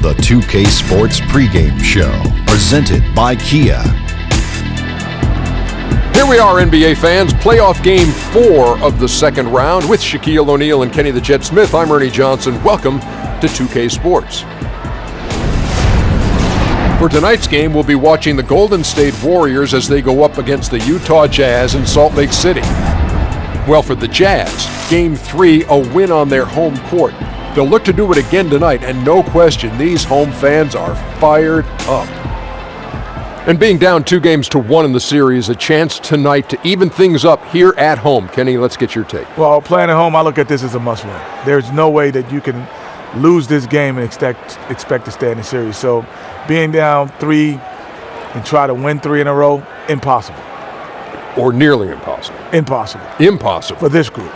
the 2K Sports pregame show, presented by Kia. Here we are, NBA fans. Playoff game 4 of the second round with Shaquille O'Neal and Kenny the Jet Smith. I'm Ernie Johnson. Welcome to 2K Sports. For tonight's game, we'll be watching the Golden State Warriors as they go up against the Utah Jazz in Salt Lake City. Well, for the Jazz, Game 3, a win on their home court. They'll look to do it again tonight, and no question, these home fans are fired up. And being down 2-1 in the series, a chance tonight to even things up here at home. Kenny, let's get your take. Well, playing at home, I look at this as a must-win. There's no way that you can lose this game and expect to stay in the series. So being down 3 and try to win 3 in a row, impossible. Or nearly impossible. Impossible. Impossible. For this group.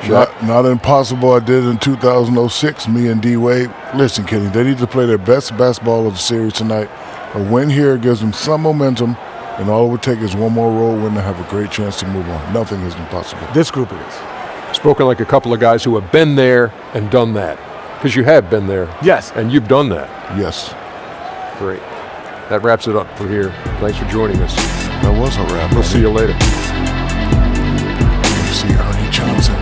Not impossible. I did in 2006, me and D-Wade. Listen, Kenny, they need to play their best basketball of the series tonight. A win here gives them some momentum, and all it would take is one more road win to have a great chance to move on. Nothing is impossible. This group it is. Spoken like a couple of guys who have been there and done that. Because you have been there. Yes. And you've done that. Yes. Great. That wraps it up for here. Thanks for joining us. That was a wrap. We'll see you later. See Ernie Johnson.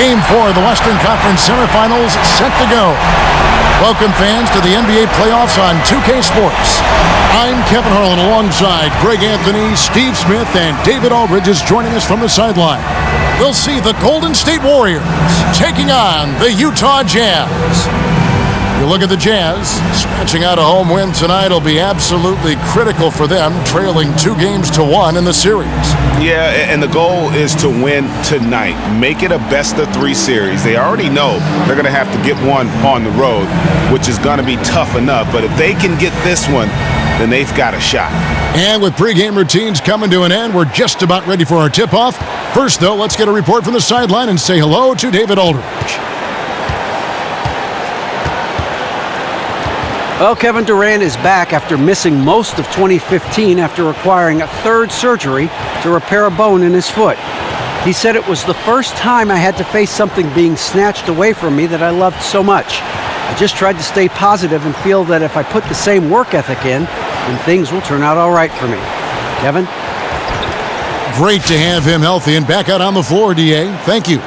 Game 4 of the Western Conference semifinals set to go. Welcome fans to the NBA playoffs on 2K Sports. I'm Kevin Harlan alongside Greg Anthony, Steve Smith, and David Aldridge is joining us from the sideline. We'll see the Golden State Warriors taking on the Utah Jazz. You look at the Jazz, scratching out a home win tonight will be absolutely critical for them, trailing 2-1 in the series. Yeah, and the goal is to win tonight. Make it a best-of-3 series. They already know they're going to have to get one on the road, which is going to be tough enough. But if they can get this one, then they've got a shot. And with pregame routines coming to an end, we're just about ready for our tip-off. First, though, let's get a report from the sideline and say hello to David Aldridge. Well, Kevin Durant is back after missing most of 2015 after requiring a third surgery to repair a bone in his foot. He said it was the first time I had to face something being snatched away from me that I loved so much. I just tried to stay positive and feel that if I put the same work ethic in, then things will turn out all right for me. Kevin? Great to have him healthy and back out on the floor, D.A. Thank you.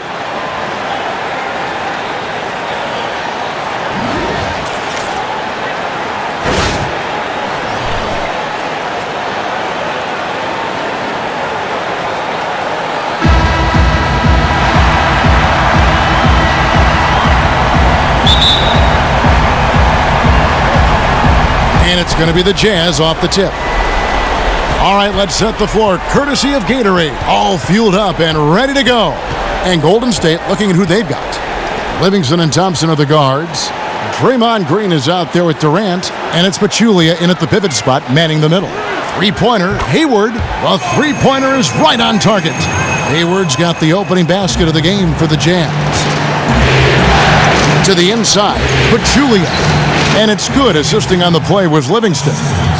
And it's going to be the Jazz off the tip. All right, let's set the floor courtesy of Gatorade. All fueled up and ready to go. And Golden State looking at who they've got. Livingston and Thompson are the guards. Draymond Green is out there with Durant. And it's Pachulia in at the pivot spot, manning the middle. Three-pointer, Hayward. The three-pointer is right on target. Hayward's got the opening basket of the game for the Jazz. To the inside, Pachulia. And it's good. Assisting on the play was Livingston.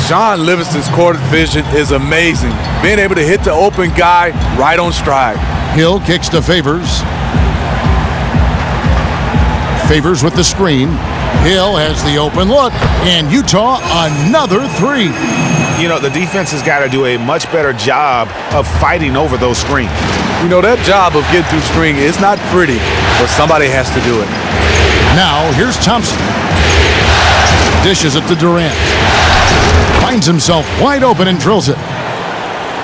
Sean Livingston's court vision is amazing. Being able to hit the open guy right on stride. Hill kicks to Favors. Favors with the screen. Hill has the open look. And Utah, another 3. You know, the defense has got to do a much better job of fighting over those screens. You know, that job of getting through screen is not pretty, but somebody has to do it. Now, here's Thompson. Dishes it to Durant. Finds himself wide open and drills it.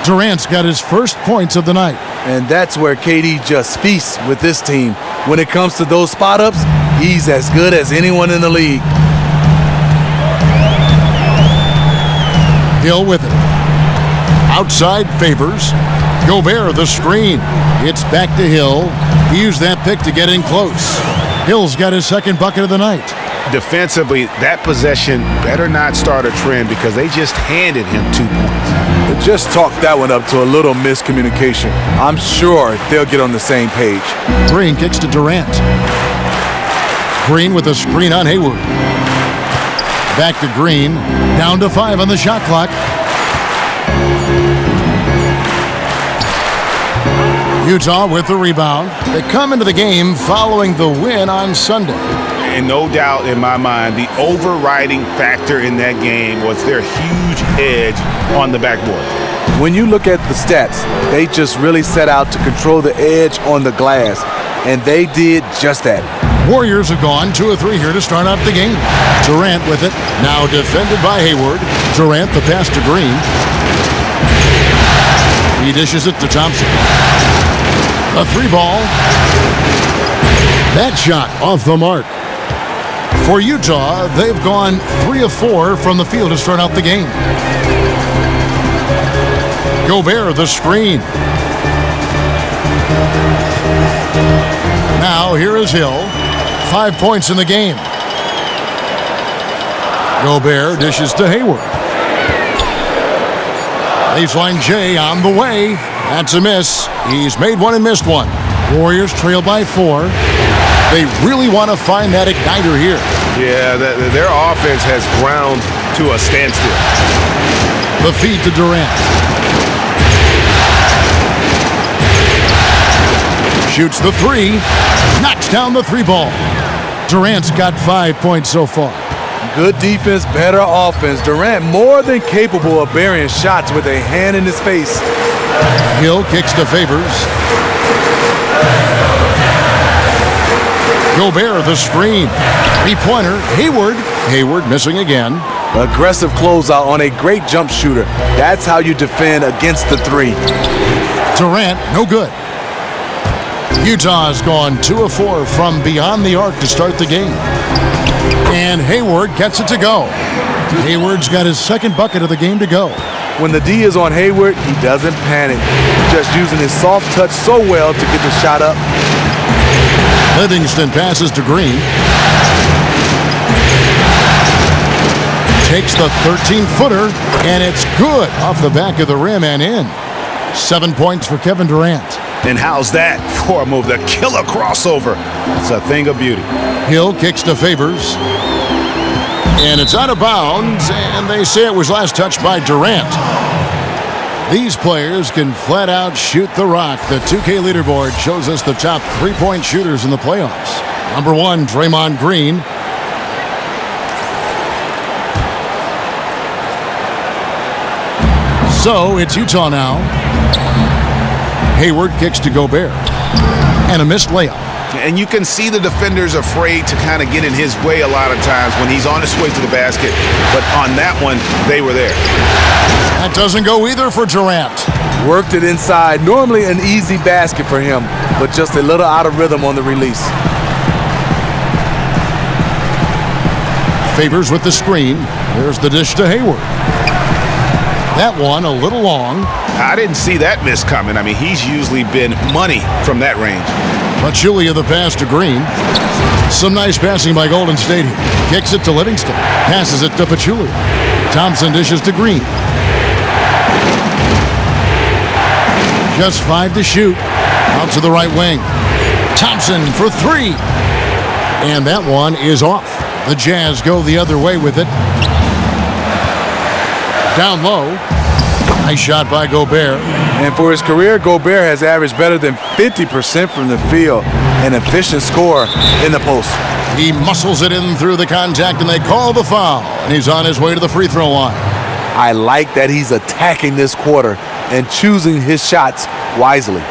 Durant's got his first points of the night. And that's where KD just feasts with this team. When it comes to those spot-ups, he's as good as anyone in the league. Hill with it. Outside Favors. Gobert the screen. It's back to Hill. He used that pick to get in close. Hill's got his second bucket of the night. Defensively, that possession better not start a trend because they just handed him 2 points. They just talked that one up to a little miscommunication. I'm sure they'll get on the same page. Green kicks to Durant. Green with a screen on Hayward. Back to Green. Down to 5 on the shot clock. Utah with the rebound. They come into the game following the win on Sunday. And no doubt in my mind, the overriding factor in that game was their huge edge on the backboard. When you look at the stats, they just really set out to control the edge on the glass, and they did just that. Warriors have gone 2 of 3 here to start out the game. Durant with it, now defended by Hayward. Durant the pass to Green. He dishes it to Thompson. A 3-ball. That shot off the mark. For Utah, they've gone 3 of 4 from the field to start out the game. Gobert the screen. Now here is Hill. 5 points in the game. Gobert dishes to Hayward. Baseline J on the way. That's a miss. He's made one and missed one. Warriors trail by 4. They really want to find that igniter here. Yeah, their offense has ground to a standstill. The feed to Durant. Shoots the 3. Knocks down the 3-ball. Durant's got 5 points so far. Good defense, better offense. Durant more than capable of burying shots with a hand in his face. Hill kicks to Favors. Gobert the screen. 3-pointer. Hayward. Hayward missing again. Aggressive closeout on a great jump shooter. That's how you defend against the 3. Durant, no good. Utah has gone 2 of 4 from beyond the arc to start the game. And Hayward gets it to go. Hayward's got his second bucket of the game to go. When the D is on Hayward, he doesn't panic. Just using his soft touch so well to get the shot up. Livingston passes to Green. Takes the 13-footer, and it's good off the back of the rim and in. 7 points for Kevin Durant. And how's that for a move? The killer crossover. It's a thing of beauty. Hill kicks to Favors. And it's out of bounds, and they say it was last touched by Durant. These players can flat out shoot the rock. The 2K leaderboard shows us the top 3-point shooters in the playoffs. Number 1, Draymond Green. So it's Utah now. Hayward kicks to Gobert. And a missed layup. And you can see the defenders afraid to kind of get in his way a lot of times when he's on his way to the basket. But on that one, they were there. That doesn't go either for Durant. Worked it inside. Normally an easy basket for him, but just a little out of rhythm on the release. Favors with the screen. There's the dish to Hayward. That one a little long. I didn't see that miss coming. I mean, he's usually been money from that range. Pachulia the pass to Green. Some nice passing by Golden State here. Kicks it to Livingston. Passes it to Pachulia. Thompson dishes to Green. Just 5 to shoot. Out to the right wing. Thompson for 3. And that one is off. The Jazz go the other way with it. Down low. Nice shot by Gobert. And for his career, Gobert has averaged better than 50% from the field. An efficient scorer in the post. He muscles it in through the contact, and they call the foul. And he's on his way to the free throw line. I like that he's attacking this quarter and choosing his shots wisely.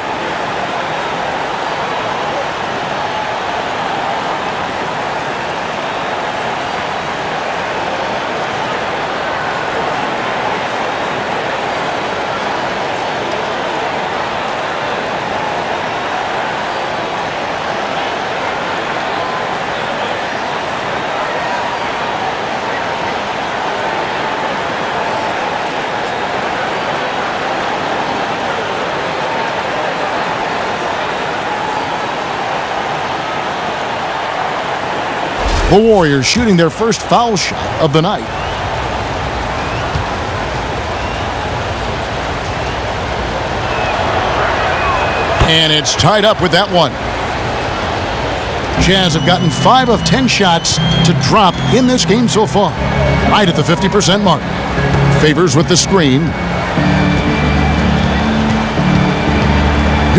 The Warriors shooting their first foul shot of the night. And it's tied up with that one. Jazz have gotten 5 of 10 shots to drop in this game so far. Right at the 50% mark. Favors with the screen.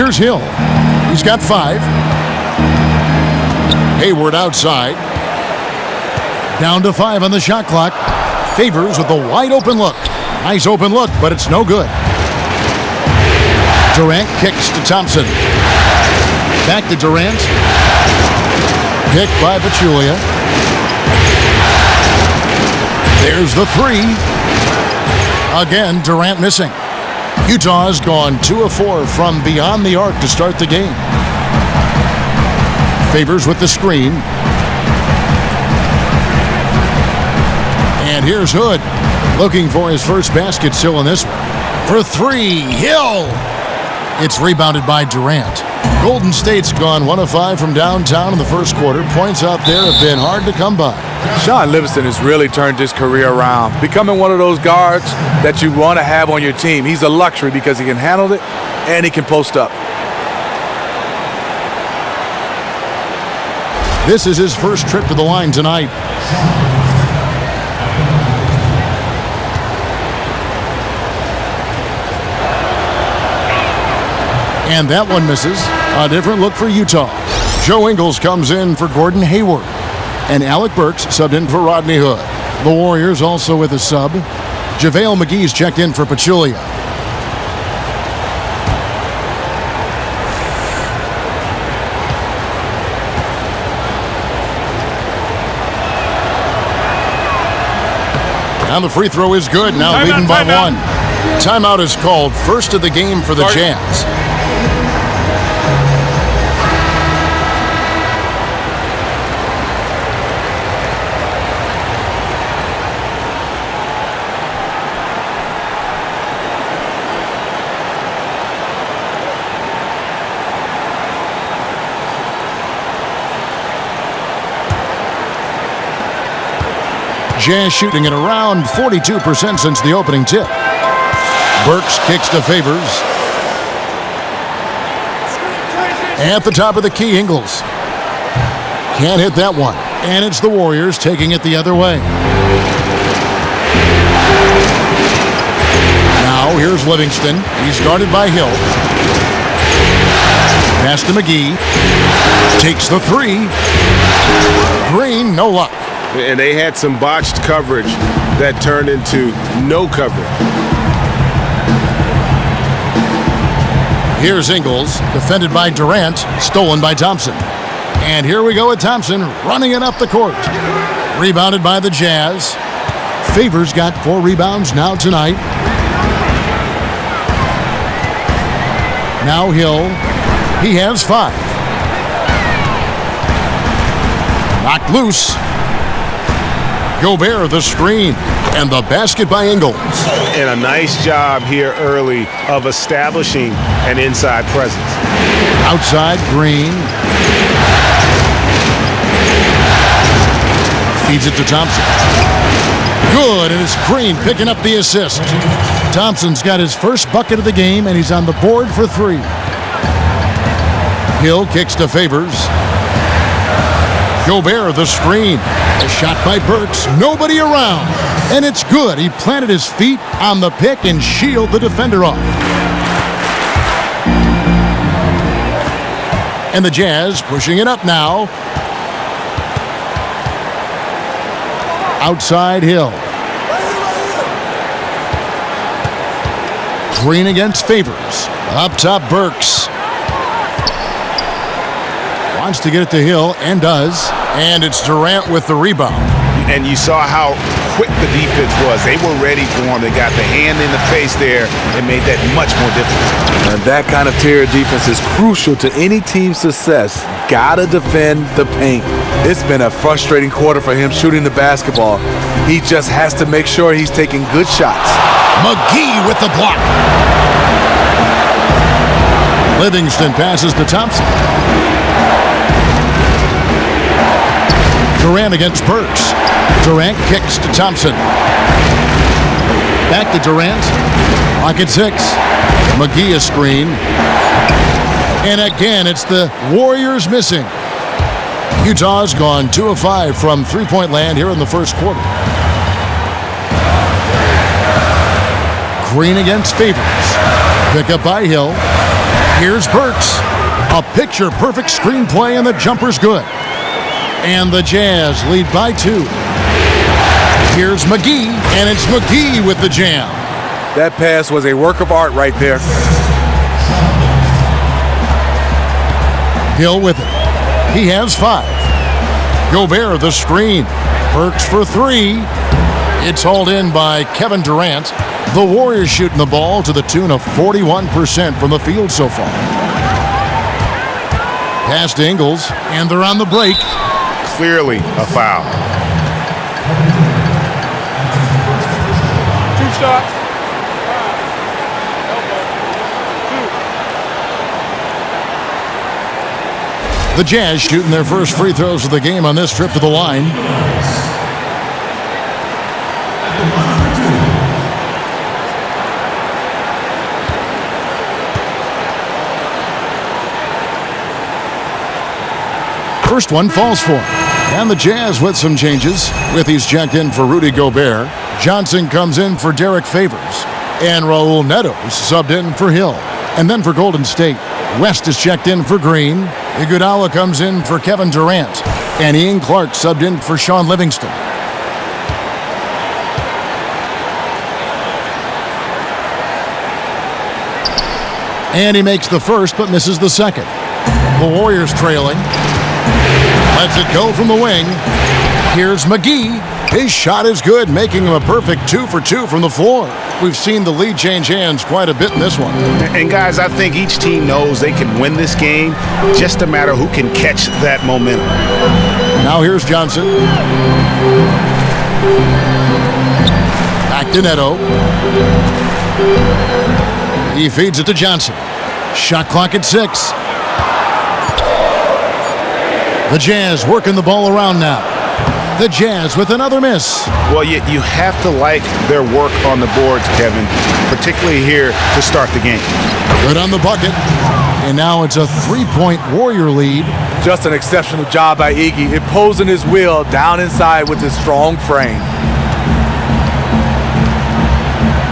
Here's Hill. He's got 5. Hayward outside. Down to 5 on the shot clock. Favors with a wide open look. Nice open look, but it's no good. Durant kicks to Thompson. Back to Durant. Picked by Pachulia. There's the 3. Again, Durant missing. Utah's gone 2 of 4 from beyond the arc to start the game. Favors with the screen. And here's Hood, looking for his first basket still in this one. For 3, Hill. It's rebounded by Durant. Golden State's gone 1 of 5 from downtown in the first quarter. Points out there have been hard to come by. Sean Livingston has really turned his career around, becoming one of those guards that you want to have on your team. He's a luxury because he can handle it and he can post up. This is his first trip to the line tonight. And that one misses. A different look for Utah. Joe Ingles comes in for Gordon Hayward. And Alec Burks subbed in for Rodney Hood. The Warriors also with a sub. JaVale McGee's checked in for Pachulia. And the free throw is good. Now leading by 1. Timeout is called. First of the game for the Jazz. Jazz shooting at around 42% since the opening tip. Burks kicks to Favors. At the top of the key, Ingles. Can't hit that one. And it's the Warriors taking it the other way. Now here's Livingston. He's guarded by Hill. Pass to McGee. Takes the 3. Green, no luck. And they had some botched coverage that turned into no coverage. Here's Ingles, defended by Durant, stolen by Thompson. And here we go with Thompson running it up the court. Rebounded by the Jazz. Favors got 4 rebounds now tonight. Now Hill. He has 5. Knocked loose. Gobert the screen. And the basket by Ingles. And a nice job here early of establishing an inside presence. Outside, Green. Feeds it to Thompson. Good, and it's Green picking up the assist. Thompson's got his first bucket of the game, and he's on the board for 3. Hill kicks to Favors. Gobert the screen. A shot by Burks. Nobody around. And it's good. He planted his feet on the pick and shielded the defender off. And the Jazz pushing it up now. Outside Hill. Green against Favors. Up top Burks. Wants to get it to Hill and does. And it's Durant with the rebound. And you saw how quick the defense was. They were ready for him. They got the hand in the face there and made that much more difficult. And that kind of tier defense is crucial to any team's success. Gotta defend the paint. It's been a frustrating quarter for him shooting the basketball. He just has to make sure he's taking good shots. McGee with the block. Livingston passes to Thompson. Durant against Burks. Durant kicks to Thompson. Back to Durant. Lock at 6. McGee a screen. And again, it's the Warriors missing. Utah's gone 2 of 5 from three-point land here in the first quarter. Green against Favors. Pick up by Hill. Here's Burks. A picture-perfect screenplay, and the jumper's good. And the Jazz lead by 2. Here's McGee, and it's McGee with the jam. That pass was a work of art right there. Hill with it. He has 5. Gobert the screen. Burks for 3. It's hauled in by Kevin Durant. The Warriors shooting the ball to the tune of 41% from the field so far. Pass to Ingles, and they're on the break. Clearly a foul. 2 shots. The Jazz shooting their first free throws of the game on this trip to the line. First one falls for him. And the Jazz with some changes. Withy's checked in for Rudy Gobert. Johnson comes in for Derek Favors. And Raul Neto subbed in for Hill. And then for Golden State, West is checked in for Green. Iguodala comes in for Kevin Durant. And Ian Clark subbed in for Sean Livingston. And he makes the first but misses the second. The Warriors trailing. Lets it go from the wing. Here's McGee. His shot is good, making him a perfect 2 for 2 from the floor. We've seen the lead change hands quite a bit in this one. And guys, I think each team knows they can win this game. Just a matter who can catch that momentum. Now here's Johnson. Back to Neto. He feeds it to Johnson. Shot clock at 6. The Jazz working the ball around now. The Jazz with another miss. Well, you have to like their work on the boards, Kevin, particularly here to start the game. Good on the bucket. And now it's a 3-point Warrior lead. Just an exceptional job by Iggy, imposing his will down inside with his strong frame.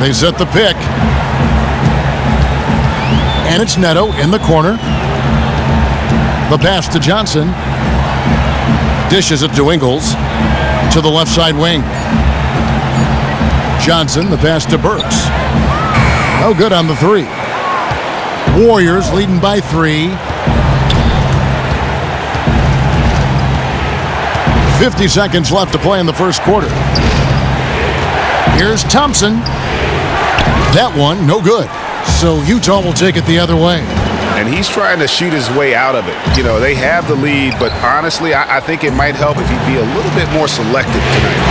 They set the pick. And it's Neto in the corner. The pass to Johnson. Dishes it to Ingles. To the left side wing. Johnson, the pass to Burks. No good on the 3. Warriors leading by 3. 50 seconds left to play in the first quarter. Here's Thompson. That one, no good. So Utah will take it the other way. And he's trying to shoot his way out of it. You know, they have the lead, but honestly, I think it might help if he'd be a little bit more selective tonight.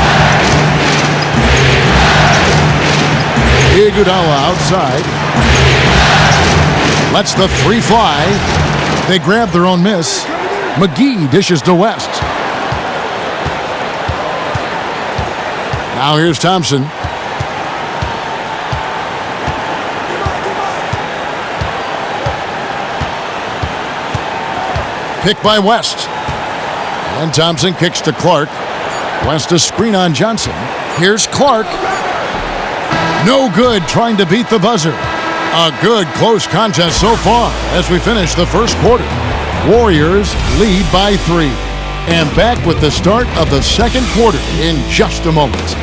Iguodala outside. Lets the 3 fly. They grab their own miss. McGee dishes to West. Now here's Thompson. Pick by West. And Thompson kicks to Clark. West a screen on Johnson. Here's Clark. No good, trying to beat the buzzer. A good close contest so far as we finish the first quarter. Warriors lead by 3. And back with the start of the second quarter in just a moment.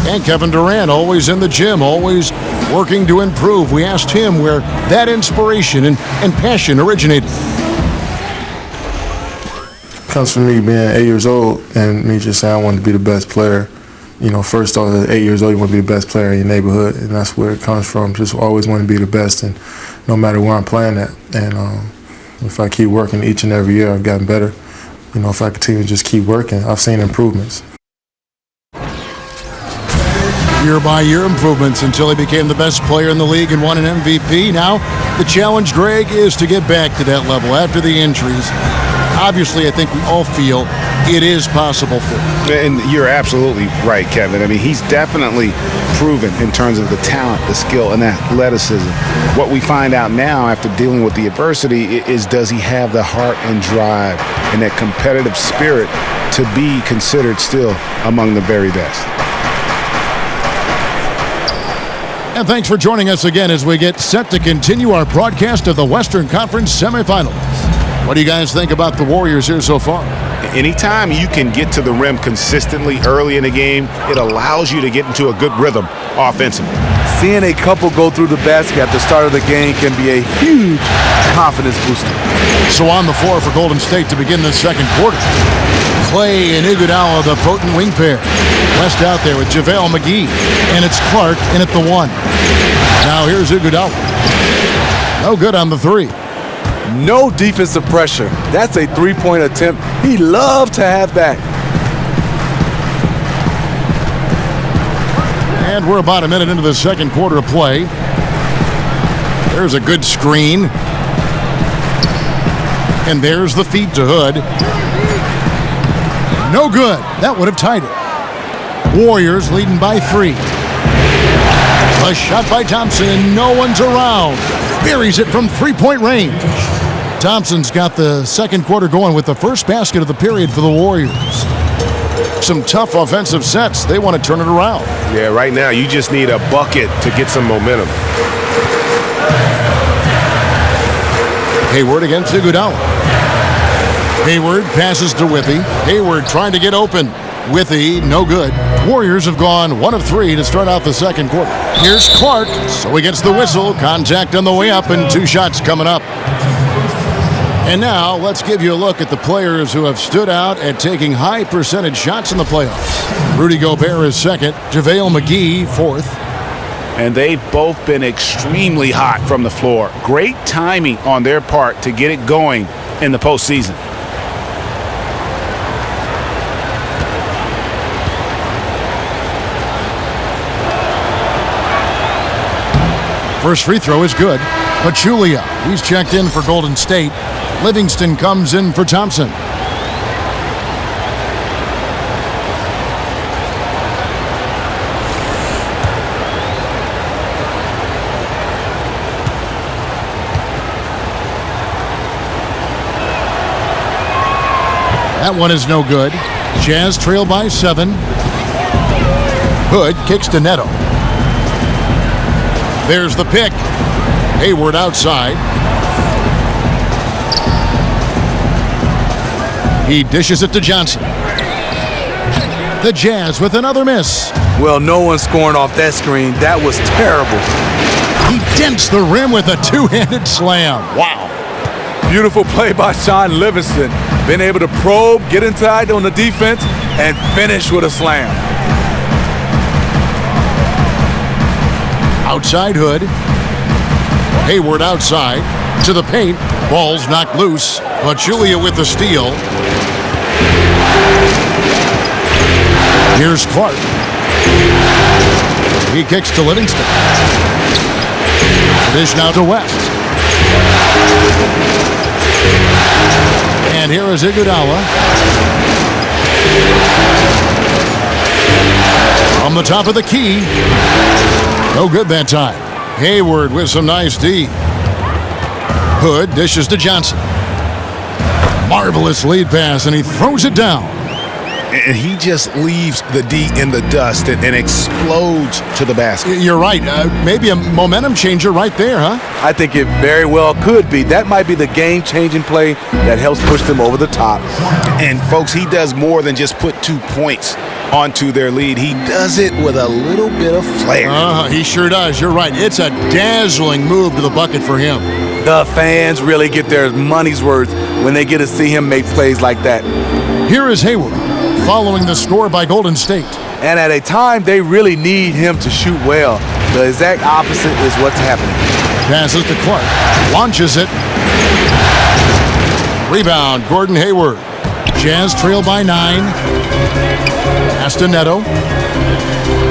And Kevin Durant, always in the gym, always working to improve. We asked him where that inspiration and passion originated. Comes from me being 8 years old and me just saying I wanted to be the best player. You know, first off, at 8 years old, you want to be the best player in your neighborhood, and that's where it comes from. Just always want to be the best, and no matter where I'm playing at. And if I keep working each and every year, I've gotten better. You know, if I continue to just keep working, I've seen improvements. Year-by-year improvements until he became the best player in the league and won an MVP. Now, the challenge, Greg, is to get back to that level after the injuries. obviously I think we all feel it is possible for him. And you're absolutely right, Kevin. I mean, he's definitely proven in terms of the talent, the skill, and athleticism. What we find out now after dealing with the adversity is, does he have the heart and drive and that competitive spirit to be considered still among the very best? And thanks for joining us again as we get set to continue our broadcast of the Western Conference semifinals. What do you guys think about the Warriors here so far? Anytime you can get to the rim consistently early in the game, it allows you to get into a good rhythm offensively. Seeing a couple go through the basket at the start of the game can be a huge confidence booster. So on the floor for Golden State to begin the second quarter. Clay and Iguodala, the potent wing pair. West out there with JaVale McGee. And it's Clark in at the 1. Now here's Iguodala. No good on the 3. No defensive pressure. That's a three-point attempt he loved to have back. And we're about a minute into the second quarter of play. There's a good screen. And there's the feed to Hood. No good. That would have tied it. Warriors leading by 3. A shot by Thompson, and no one's around. Buries it from three-point range. Thompson's got the second quarter going with the first basket of the period for the Warriors. Some tough offensive sets. They want to turn it around. Yeah, right now you just need a bucket to get some momentum. Hayward against Iguodala. Hayward passes to Withy. Hayward trying to get open. Withy, no good. Warriors have gone 1 of 3 to start out the second quarter. Here's Clark, so he gets the whistle. Contact on the way up and 2 shots coming up. And now let's give you a look at the players who have stood out at taking high percentage shots in the playoffs. Rudy Gobert is second. JaVale McGee fourth. And they've both been extremely hot from the floor. Great timing on their part to get it going in the postseason. First free throw is good. Pachulia, he's checked in for Golden State. Livingston comes in for Thompson. That one is no good. Jazz trail by 7. Hood kicks to Neto. There's the pick. Hayward outside. He dishes it to Johnson. The Jazz with another miss. Well, no one's scoring off that screen. That was terrible. He dents the rim with a two-handed slam. Wow. Beautiful play by Sean Livingston. Been able to probe, get inside on the defense, and finish with a slam. Outside Hood. Hayward outside. To the paint. Ball's knocked loose. Pachulia with the steal. Here's Clark. He kicks to Livingston. Dish now to West. And here is Iguodala. From the top of the key. No good that time. Hayward with some nice D. Hood dishes to Johnson. Marvelous lead pass, and he throws it down. And he just leaves the D in the dust and explodes to the basket. You're right. Maybe a momentum changer right there, huh? I think it very well could be. That might be the game-changing play that helps push them over the top. And, folks, he does more than just put 2 points onto their lead. He does it with a little bit of flair. He sure does. You're right. It's a dazzling move to the bucket for him. The fans really get their money's worth when they get to see him make plays like that. Here is Hayward, following the score by Golden State. And at a time they really need him to shoot well. The exact opposite is what's happening. Passes to Clark. Launches it. Rebound, Gordon Hayward. Jazz trail by 9. Pass to Neto.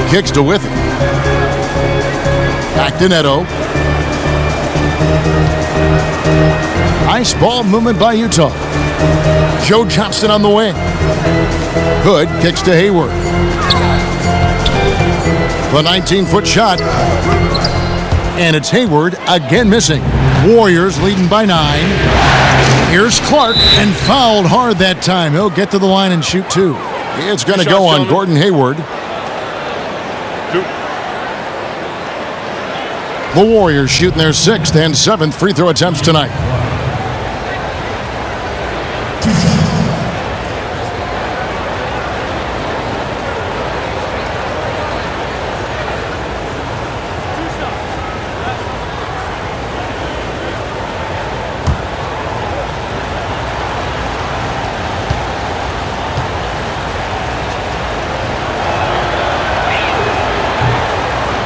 Kicks to Withy. Back to Neto. Nice ball movement by Utah. Joe Johnston on the wing. Hood kicks to Hayward. The 19-foot shot. And it's Hayward again missing. Warriors leading by 9. Here's Clark, and fouled hard that time. He'll get to the line and shoot 2. It's going to go on Gordon Hayward. The Warriors shooting their 6th and 7th free throw attempts tonight.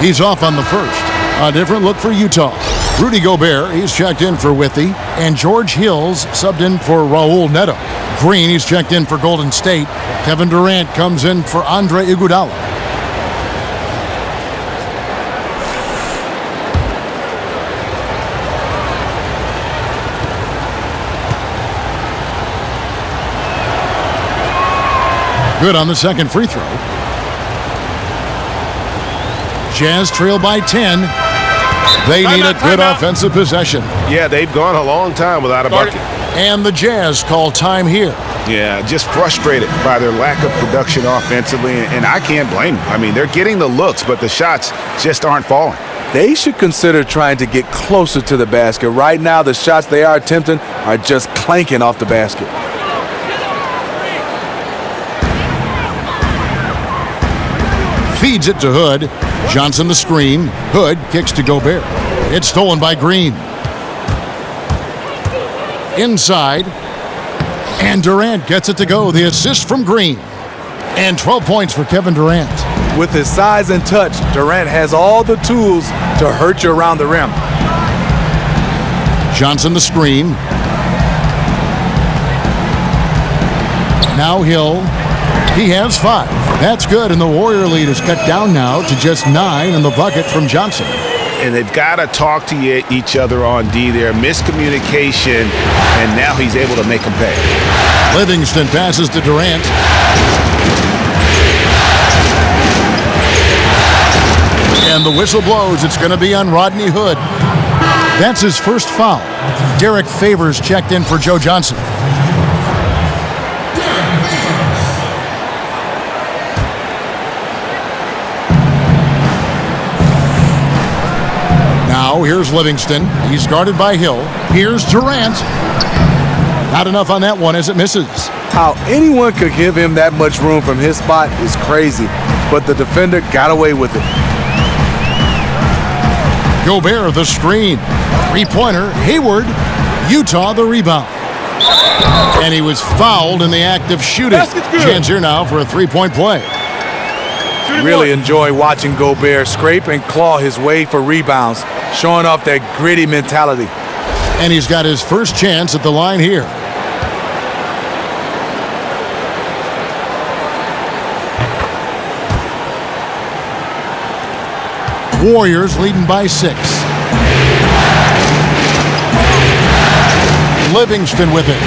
He's off on the first. A different look for Utah. Rudy Gobert, he's checked in for Withy. And George Hills subbed in for Raul Neto. Green, he's checked in for Golden State. Kevin Durant comes in for Andre Iguodala. Good on the second free throw. Jazz trail by 10. They need a good offensive possession. Yeah, they've gone a long time without a bucket. And the Jazz call time here. Yeah, just frustrated by their lack of production offensively, and I can't blame them. I mean, they're getting the looks, but the shots just aren't falling. They should consider trying to get closer to the basket. Right now, the shots they are attempting are just clanking off the basket. Feeds it to Hood. Johnson the screen. Hood kicks to Gobert. It's stolen by Green. Inside. And Durant gets it to go. The assist from Green. And 12 points for Kevin Durant. With his size and touch, Durant has all the tools to hurt you around the rim. Johnson the screen. Now Hill. He has 5. That's good, and the Warrior lead is cut down now to just 9 in the bucket from Johnson. And they've got to talk to each other on D there. Miscommunication, and now he's able to make them pay. Livingston passes to Durant. And the whistle blows. It's going to be on Rodney Hood. That's his first foul. Derek Favors checked in for Joe Johnson. Now here's Livingston. He's guarded by Hill. Here's Durant. Not enough on that one as it misses. How anyone could give him that much room from his spot is crazy, but the defender got away with it. Gobert the screen. Three-pointer. Hayward. Utah the rebound. And he was fouled in the act of shooting. Chance here now for a three-point play. Really enjoy watching Gobert scrape and claw his way for rebounds, showing off that gritty mentality. And he's got his first chance at the line here. Warriors leading by 6. Livingston with it.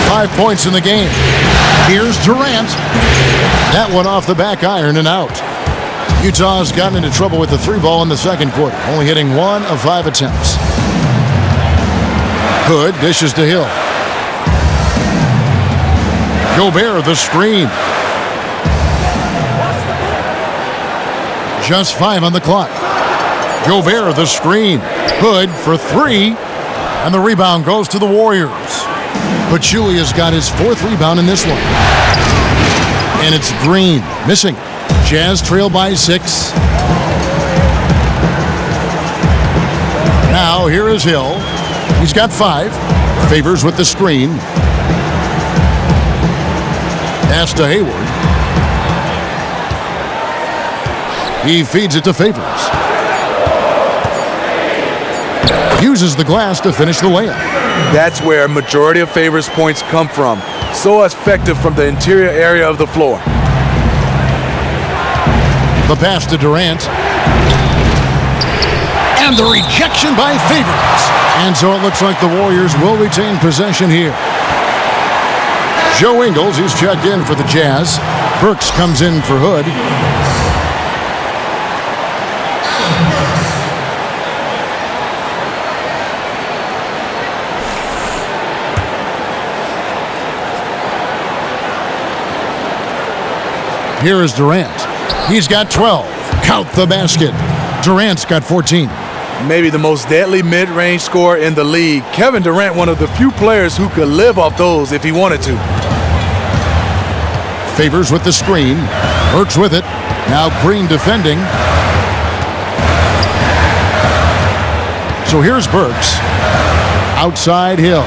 5 points in the game. Here's Durant. That one off the back iron and out. Utah's gotten into trouble with the 3-ball in the second quarter, only hitting 1 of 5 attempts. Hood dishes to Hill. Gobert the screen. Just 5 on the clock. Gobert the screen. Hood for 3. And the rebound goes to the Warriors. Pachulia has got his 4th rebound in this one. And it's Green missing. Jazz trail by 6. Now here is Hill. He's got 5. Favors with the screen. Pass to Hayward. He feeds it to Favors. Uses the glass to finish the layup. That's where a majority of Favors' points come from. So effective from the interior area of the floor. The pass to Durant. And the rejection by Favors. And so it looks like the Warriors will retain possession here. Joe Ingles, he's checked in for the Jazz. Burks comes in for Hood. Here is Durant. He's got 12. Count the basket. Durant's got 14. Maybe the most deadly mid-range scorer in the league. Kevin Durant, one of the few players who could live off those if he wanted to. Favors with the screen. Burks with it. Now Green defending. So here's Burks. Outside Hill.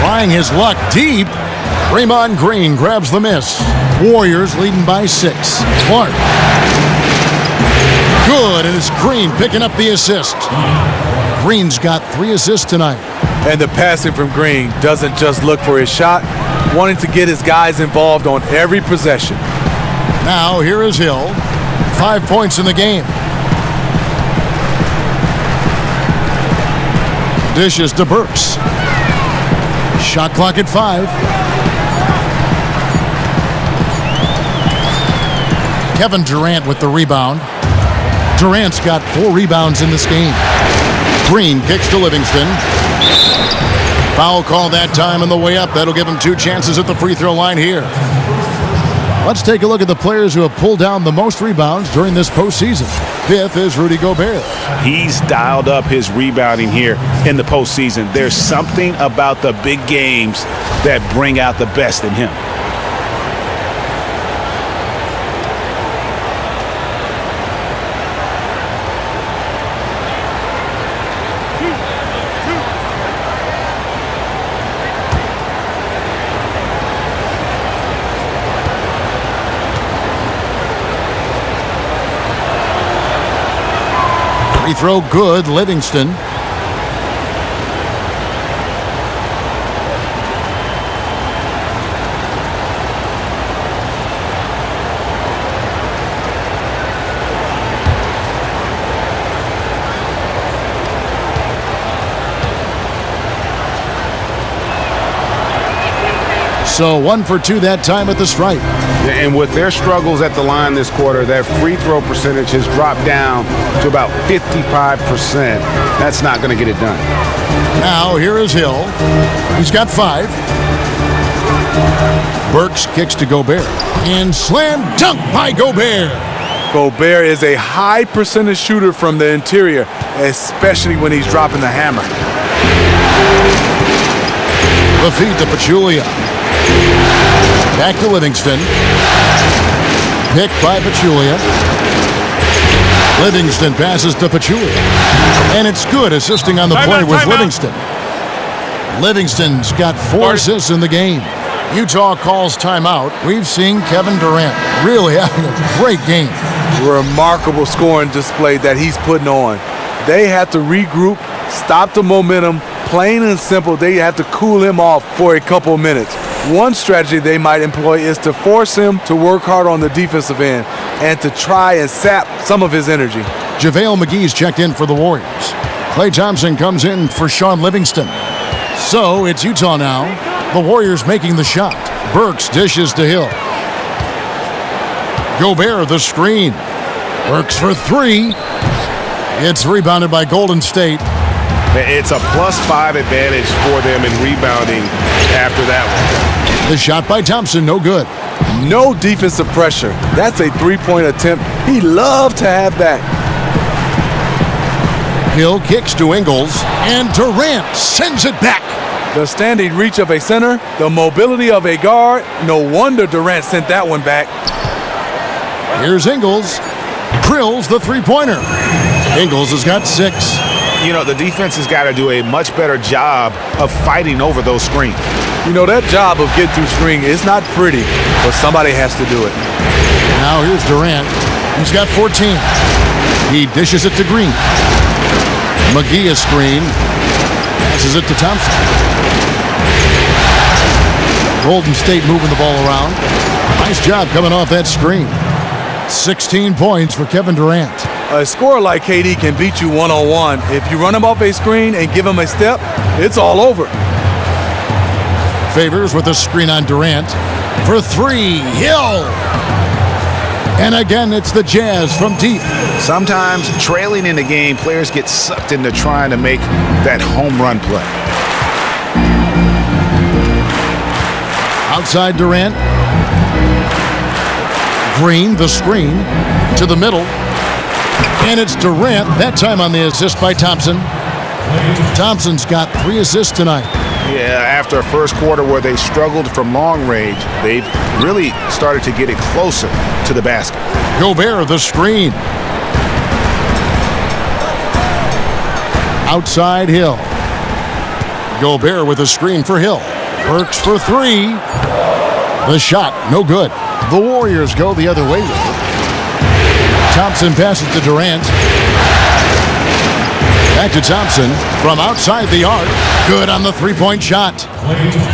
Trying his luck deep. Draymond Green grabs the miss. Warriors leading by 6. Clark. Good, and it's Green picking up the assist. Green's got 3 assists tonight. And the passing from Green doesn't just look for his shot, wanting to get his guys involved on every possession. Now here is Hill. 5 points in the game. Dishes to Burks. Shot clock at 5. Kevin Durant with the rebound. Durant's got 4 rebounds in this game. Green kicks to Livingston. Foul call that time on the way up. That'll give him 2 chances at the free throw line here. Let's take a look at the players who have pulled down the most rebounds during this postseason. 5th is Rudy Gobert. He's dialed up his rebounding here in the postseason. There's something about the big games that bring out the best in him. Free throw good, Livingston. So 1 for 2 that time at the stripe. And with their struggles at the line this quarter, their free throw percentage has dropped down to about 55%. That's not going to get it done. Now here is Hill. He's got 5. Burks kicks to Gobert. And slam dunk by Gobert. Gobert is a high percentage shooter from the interior, especially when he's dropping the hammer. The feed to Pachulia. Back to Livingston. Picked by Pachulia. Livingston passes to Pachulia. And it's good, assisting on the play with Livingston. Livingston's got 4 assists in the game. Utah calls timeout. We've seen Kevin Durant really having a great game. Remarkable scoring display that he's putting on. They have to regroup, stop the momentum. Plain and simple, they have to cool him off for a couple of minutes. One strategy they might employ is to force him to work hard on the defensive end and to try and sap some of his energy. JaVale McGee's checked in for the Warriors. Klay Thompson comes in for Sean Livingston. So it's Utah now. The Warriors making the shot. Burks dishes to Hill. Gobert the screen. Burks for 3. It's rebounded by Golden State. It's a +5 advantage for them in rebounding after that one. The shot by Thompson, no good. No defensive pressure. That's a 3-point attempt. He loved to have that. Hill kicks to Ingles, and Durant sends it back. The standing reach of a center, the mobility of a guard. No wonder Durant sent that one back. Here's Ingles. Drills the 3-pointer. Ingles has got 6. You know, the defense has got to do a much better job of fighting over those screens. You know, that job of getting through screen is not pretty, but somebody has to do it. Now here's Durant. He's got 14. He dishes it to Green. McGee a screen. Passes it to Thompson. Golden State moving the ball around. Nice job coming off that screen. 16 points for Kevin Durant. A scorer like KD can beat you one-on-one. If you run him off a screen and give him a step, it's all over. Favors with a screen on Durant. For three, Hill. And again, it's the Jazz from deep. Sometimes trailing in the game, players get sucked into trying to make that home run play. Outside Durant. Green, the screen, to the middle. And it's Durant, that time on the assist by Thompson. Thompson's got 3 assists tonight. Yeah, after a first quarter where they struggled from long range, they've really started to get it closer to the basket. Gobert, the screen. Outside Hill. Gobert with a screen for Hill. Burks for 3. The shot, no good. The Warriors go the other way with it. Thompson passes to Durant. Back to Thompson from outside the arc. Good on the three-point shot.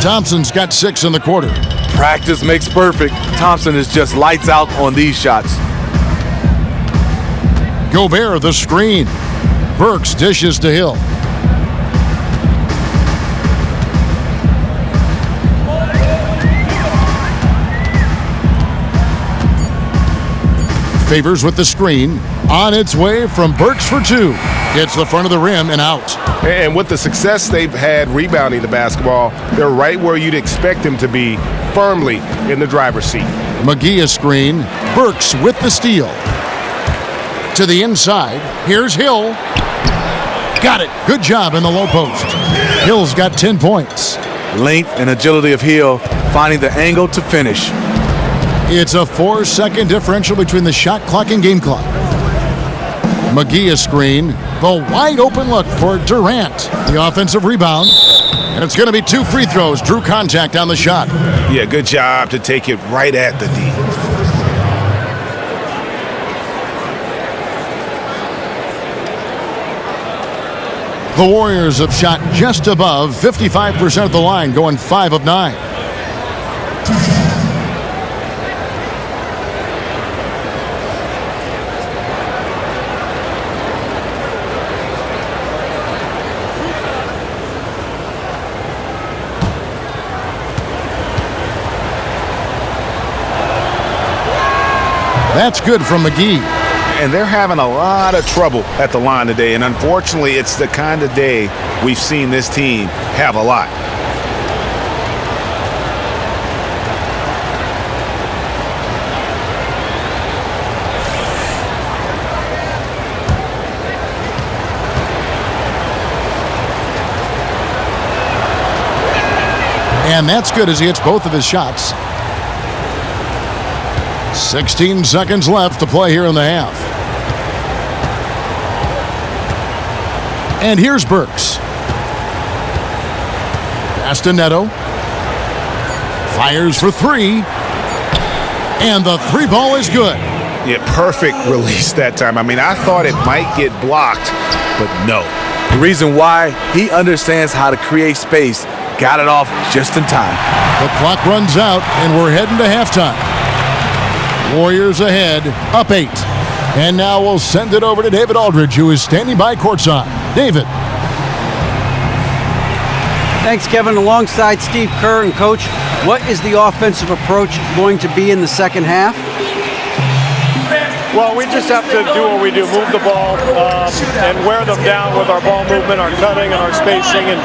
Thompson's got 6 in the quarter. Practice makes perfect. Thompson is just lights out on these shots. Gobert, the screen. Burks dishes to Hill. Favors with the screen. On its way from Burks for 2. Gets the front of the rim and out. And with the success they've had rebounding the basketball, they're right where you'd expect them to be, firmly in the driver's seat. McGee a screen. Burks with the steal. To the inside. Here's Hill. Got it. Good job in the low post. Hill's got 10 points. Length and agility of Hill, finding the angle to finish. It's a 4-second differential between the shot clock and game clock. McGee a screen. The wide open look for Durant. The offensive rebound. And it's going to be 2 free throws. Drew contact on the shot. Yeah, good job to take it right at the D. The Warriors have shot just above 55% of the line, going 5 of 9. That's good from McGee. And they're having a lot of trouble at the line today. And unfortunately, it's the kind of day we've seen this team have a lot. And that's good as he hits both of his shots. 16 seconds left to play here in the half. And here's Burks. Pass to Neto. Fires for 3. And the 3 ball is good. Yeah, perfect release that time. I mean, I thought it might get blocked, but no. The reason why, he understands how to create space. Got it off just in time. The clock runs out, and we're heading to halftime. Warriors ahead, up 8. And now we'll send it over to David Aldridge, who is standing by courtside. David. Thanks, Kevin. Alongside Steve Kerr and Coach, what is the offensive approach going to be in the second half? Well, we just have to do what we do, move the ball and wear them down with our ball movement, our cutting, and our spacing, and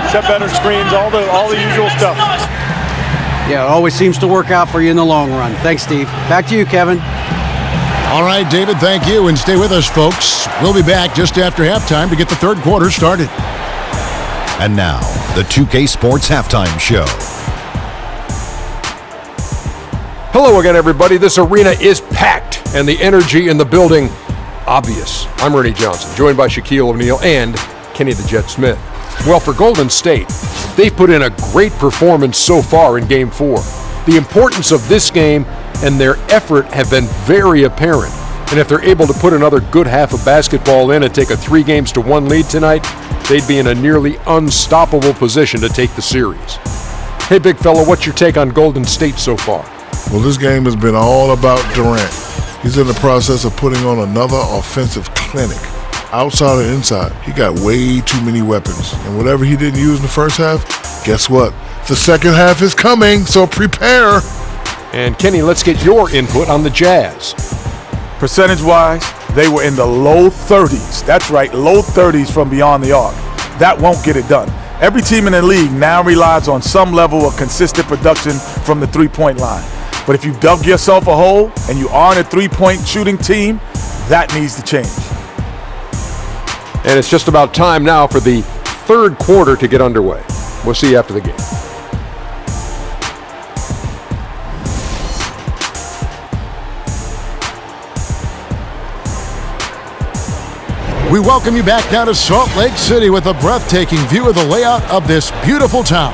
set better screens, all the usual stuff. Yeah, it always seems to work out for you in the long run. Thanks, Steve. Back to you, Kevin. All right, David, thank you, and stay with us, folks. We'll be back just after halftime to get the third quarter started. And now, the 2K Sports Halftime Show. Hello again, everybody. This arena is packed, and the energy in the building, obvious. I'm Ernie Johnson, joined by Shaquille O'Neal and Kenny the Jet Smith. Well, for Golden State, they've put in a great performance so far in Game 4. The importance of this game and their effort have been very apparent. And if they're able to put another good half of basketball in and take a 3-1 lead tonight, they'd be in a nearly unstoppable position to take the series. Hey, big fella, what's your take on Golden State so far? Well, this game has been all about Durant. He's in the process of putting on another offensive clinic. Outside or inside, he got way too many weapons. And whatever he didn't use in the first half, guess what? The second half is coming, so prepare. And Kenny, let's get your input on the Jazz. Percentage-wise, they were in the low 30s. That's right, low 30s from beyond the arc. That won't get it done. Every team in the league now relies on some level of consistent production from the three-point line. But if you've dug yourself a hole and you aren't a three-point shooting team, that needs to change. And it's just about time now for the third quarter to get underway. We'll see you after the game. We welcome you back now to Salt Lake City with a breathtaking view of the layout of this beautiful town.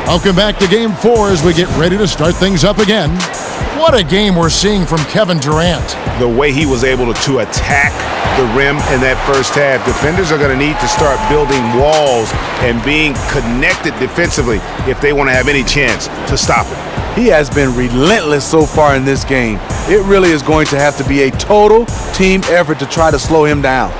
Welcome back to Game 4 as we get ready to start things up again. What a game we're seeing from Kevin Durant. The way he was able to attack the rim in that first half. Defenders are going to need to start building walls and being connected defensively if they want to have any chance to stop him. He has been relentless so far in this game. It really is going to have to be a total team effort to try to slow him down.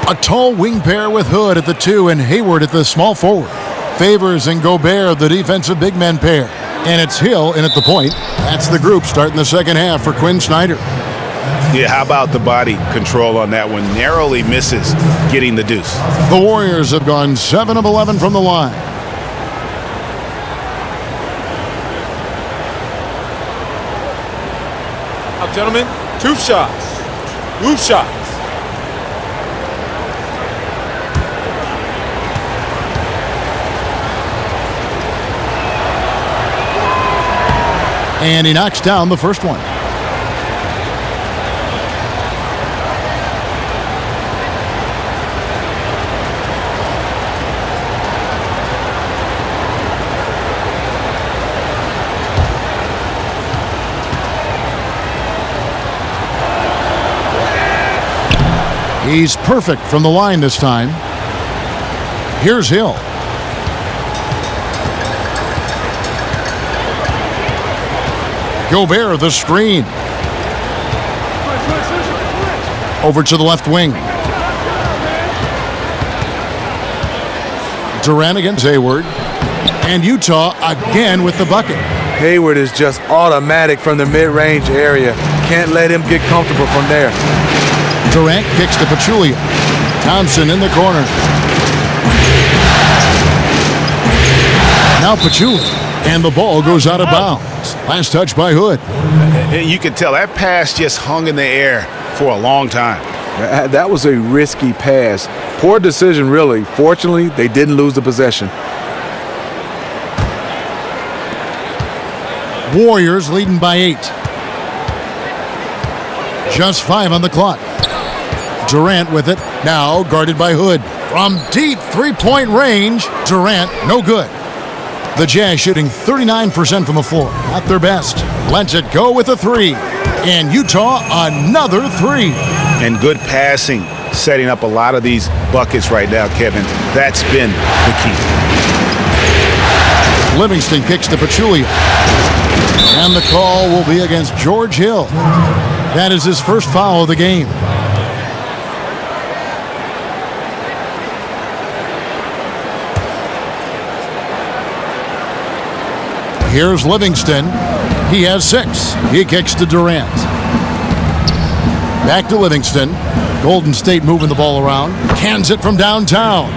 A tall wing pair with Hood at the 2 and Hayward at the small forward. Favors and Gobert the defensive big men pair. And it's Hill in at the point. That's the group starting the second half for Quinn Snyder. Yeah, how about the body control on that one? Narrowly misses getting the deuce. The Warriors have gone 7 of 11 from the line. Now, gentlemen, 2 shots. Move shots. And he knocks down the first one. He's perfect from the line this time. Here's Hill. Gobert, the screen. Over to the left wing. Durant against Hayward. And Utah again with the bucket. Hayward is just automatic from the mid-range area. Can't let him get comfortable from there. Durant kicks to Pachulia. Thompson in the corner. Now Pachulia. And the ball goes out of bounds. Last touch by Hood. You can tell that pass just hung in the air for a long time. That was a risky pass. Poor decision, really. Fortunately, they didn't lose the possession. Warriors leading by 8. Just 5 on the clock. Durant with it. Now guarded by Hood. From deep three-point range, Durant no good. The Jazz shooting 39% from the floor. Not their best. Lets it go with a 3. And Utah another 3. And good passing, setting up a lot of these buckets right now, Kevin. That's been the key. Livingston kicks to Pachulia. And the call will be against George Hill. That is his first foul of the game. Here's Livingston. He has 6. He kicks to Durant. Back to Livingston. Golden State moving the ball around. Cans it from downtown.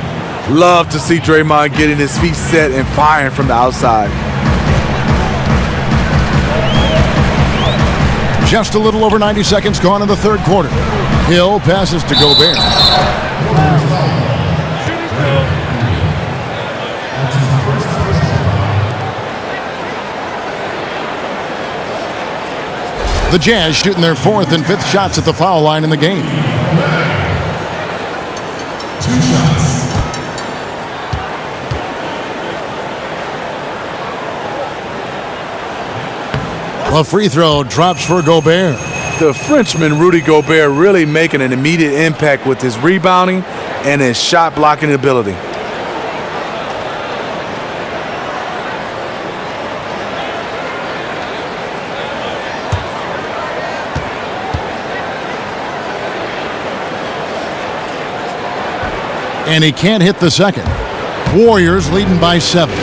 Love to see Draymond getting his feet set and firing from the outside. Just a little over 90 seconds gone in the third quarter. Hill passes to Gobert. The Jazz shooting their fourth and fifth shots at the foul line in the game. 2 shots. A free throw drops for Gobert. The Frenchman, Rudy Gobert, really making an immediate impact with his rebounding and his shot blocking ability. And he can't hit the second. Warriors leading by 7.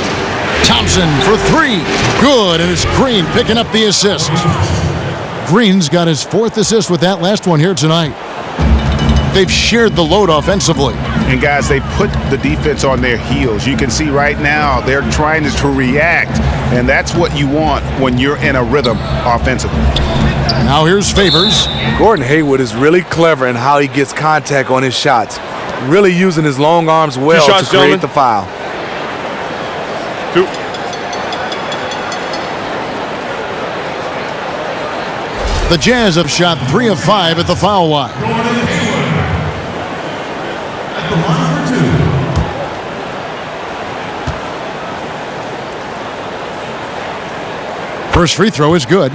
Thompson for 3. Good, and it's Green picking up the assist. Green's got his 4th assist with that last one here tonight. They've shared the load offensively. And guys, they've put the defense on their heels. You can see right now they're trying to react, and that's what you want when you're in a rhythm offensively. Now here's Favors. Gordon Hayward is really clever in how he gets contact on his shots. Really using his long arms well to create the foul. 2. The Jazz have shot 3 of 5 at the foul line. At the line for 2. First free throw is good.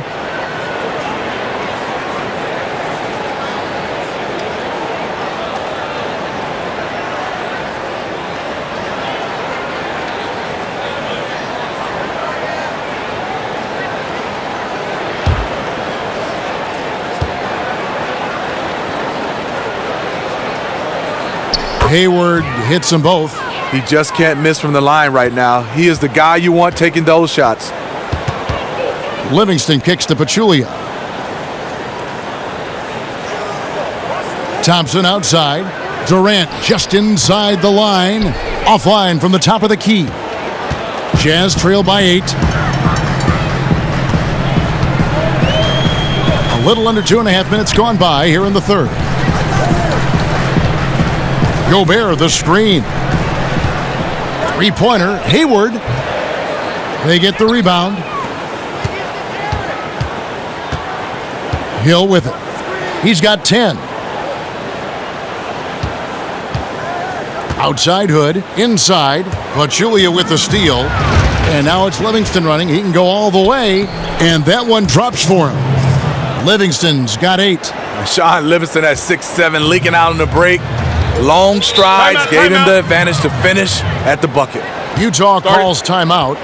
Hayward hits them both. He just can't miss from the line right now. He is the guy you want taking those shots. Livingston kicks to Pachulia. Thompson outside. Durant just inside the line. Offline from the top of the key. Jazz trail by 8. A little under 2.5 minutes gone by here in the third. Gobert, the screen. Three-pointer, Hayward. They get the rebound. Hill with it. He's got 10. Outside Hood, inside. Pachulia with the steal. And now it's Livingston running. He can go all the way. And that one drops for him. Livingston's got 8. Sean Livingston at 6'7", leaking out on the break. Long strides gave him the advantage to finish at the bucket. Utah calls timeout.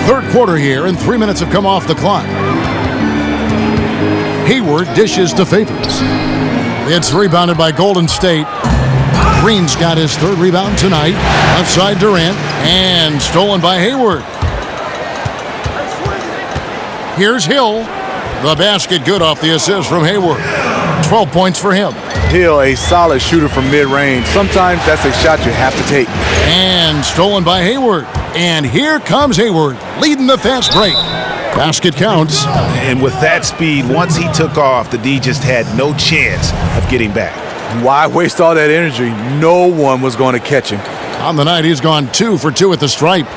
Third quarter here, and 3 minutes have come off the clock. Hayward dishes to Favors. It's rebounded by Golden State. Green's got his 3rd rebound tonight. Left side Durant, and stolen by Hayward. Here's Hill. The basket good off the assist from Hayward. 12 points for him. Hill, a solid shooter from mid-range. Sometimes that's a shot you have to take. And stolen by Hayward. And here comes Hayward, leading the fast break. Basket counts. And with that speed, once he took off, the D just had no chance of getting back. Why waste all that energy? No one was going to catch him. On the night, he's gone 2 for 2 at the stripe.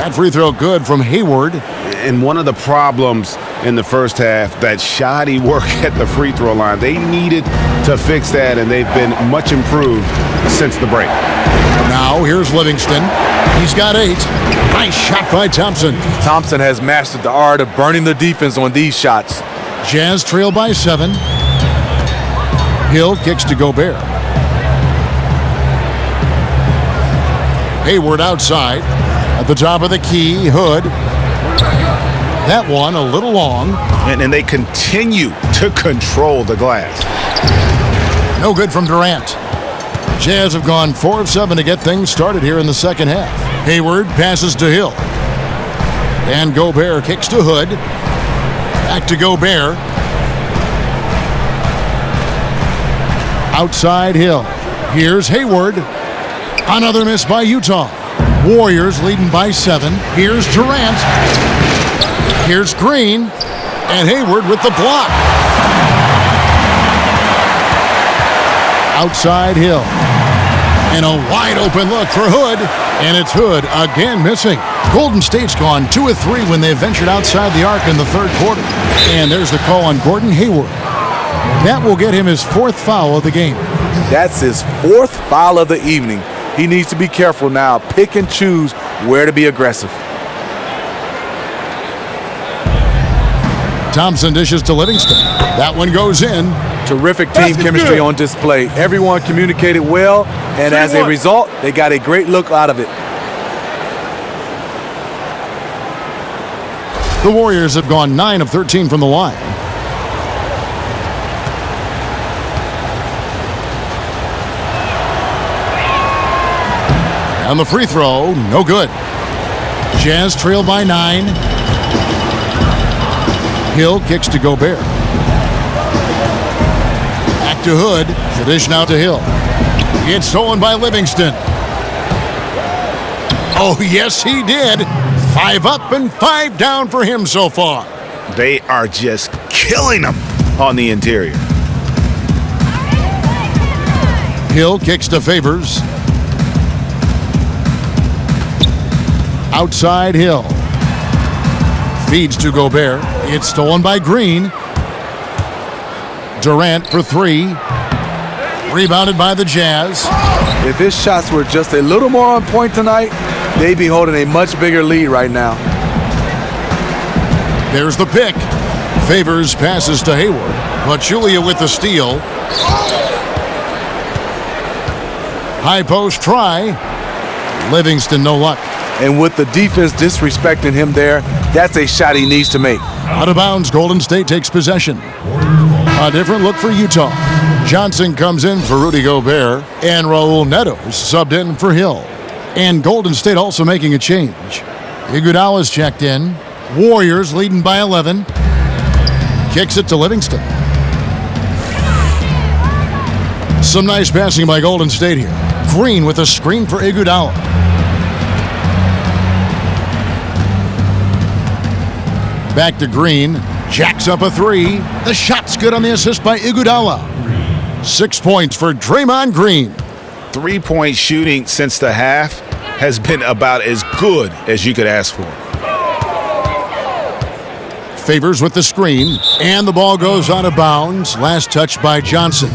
That free throw good from Hayward. And one of the problems in the first half, that shoddy work at the free throw line. They needed to fix that, and they've been much improved since the break. Now here's Livingston. He's got 8. Nice shot by Thompson. Thompson has mastered the art of burning the defense on these shots. Jazz trail by 7. Hill kicks to Gobert. Hayward outside. At the top of the key, Hood. That one a little long. And they continue to control the glass. No good from Durant. Jazz have gone 4 of 7 to get things started here in the second half. Hayward passes to Hill. And Gobert kicks to Hood. Back to Gobert. Outside Hill. Here's Hayward. Another miss by Utah. Warriors leading by 7. Here's Durant. Here's Green. And Hayward with the block. Outside Hill. And a wide open look for Hood. And it's Hood again missing. Golden State's gone 2 of 3 when they ventured outside the arc in the third quarter. And there's the call on Gordon Hayward. That will get him his 4th foul of the game. That's his 4th foul of the evening. He needs to be careful now. Pick and choose where to be aggressive. Thompson dishes to Livingston. That one goes in. Terrific team chemistry on display. Everyone communicated well, and as a result, they got a great look out of it. The Warriors have gone 9 of 13 from the line. And the free throw, no good. Jazz trail by 9. Hill kicks to Gobert. Back to Hood. The dish now to Hill. It's stolen by Livingston. Oh, yes, he did. 5 up and 5 down for him so far. They are just killing them on the interior. Hill kicks to Favors. Outside Hill. Feeds to Gobert. It's stolen by Green. Durant for 3. Rebounded by the Jazz. If his shots were just a little more on point tonight, they'd be holding a much bigger lead right now. There's the pick. Favors passes to Hayward. Pachulia with the steal. High post try. Livingston no luck. And with the defense disrespecting him there, that's a shot he needs to make. Out of bounds, Golden State takes possession. A different look for Utah. Johnson comes in for Rudy Gobert, and Raul Neto is subbed in for Hill. And Golden State also making a change. Iguodala's checked in. Warriors leading by 11. Kicks it to Livingston. Some nice passing by Golden State here. Green with a screen for Iguodala. Back to Green. Jacks up a 3. The shot's good on the assist by Iguodala. 6 points for Draymond Green. 3-point shooting since the half has been about as good as you could ask for. Favors with the screen, and the ball goes out of bounds. Last touch by Johnson.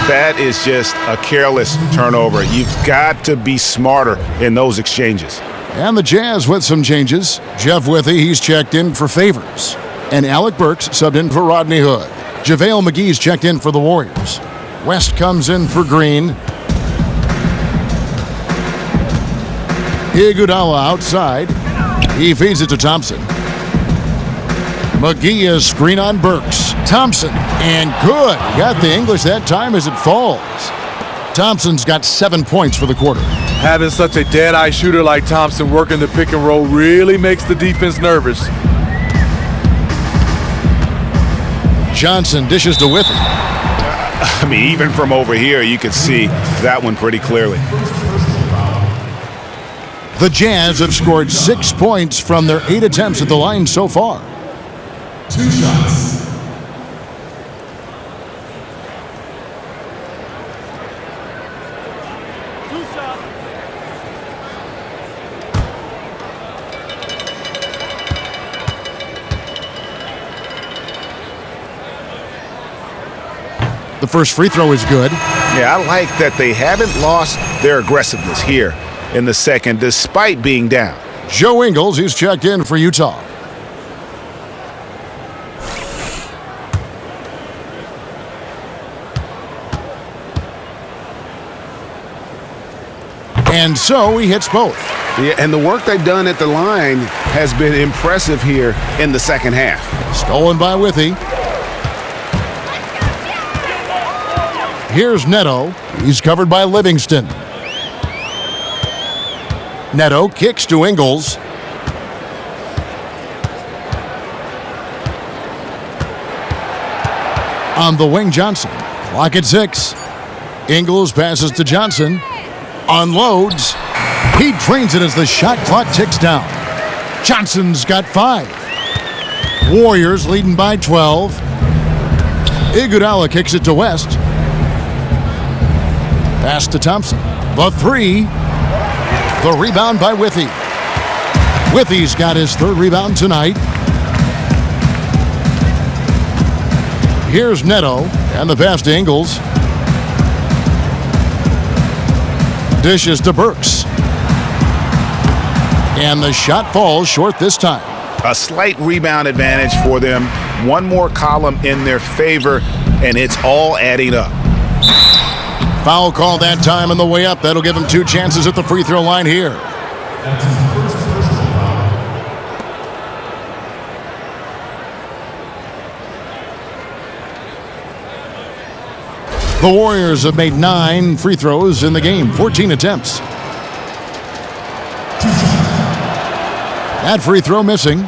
That is just a careless turnover. You've got to be smarter in those exchanges. And the Jazz with some changes. Jeff Withy, he's checked in for Favors. And Alec Burks subbed in for Rodney Hood. JaVale McGee's checked in for the Warriors. West comes in for Green. Iguodala outside. He feeds it to Thompson. McGee is screen on Burks. Thompson, and good. Got the English that time as it falls. Thompson's got 7 points for the quarter. Having such a dead-eye shooter like Thompson working the pick and roll really makes the defense nervous. Johnson dishes to Withy. I mean, even from over here, you could see that one pretty clearly. The Jazz have scored 6 points from their 8 attempts at the line so far. 2 shots. The first free throw is good. Yeah, I like that they haven't lost their aggressiveness here. in the second despite being down. Joe Ingles, who's checked in for Utah. And so he hits both. Yeah, and the work they've done at the line has been impressive here in the second half. Stolen by Withy. Here's Neto. He's covered by Livingston. Neto kicks to Ingles. On the wing, Johnson. Clock at 6. Ingles passes to Johnson. Unloads. He drains it as the shot clock ticks down. Johnson's got 5. Warriors leading by 12. Iguodala kicks it to West. Pass to Thompson. The 3. The rebound by Withy. Withy's got his 3rd rebound tonight. Here's Neto and the pass to Ingles. Dishes to Burks. And the shot falls short this time. A slight rebound advantage for them. One more column in their favor, and it's all adding up. Foul call that time on the way up. That'll give him 2 chances at the free throw line here. The Warriors have made 9 free throws in the game, 14 attempts. That free throw missing.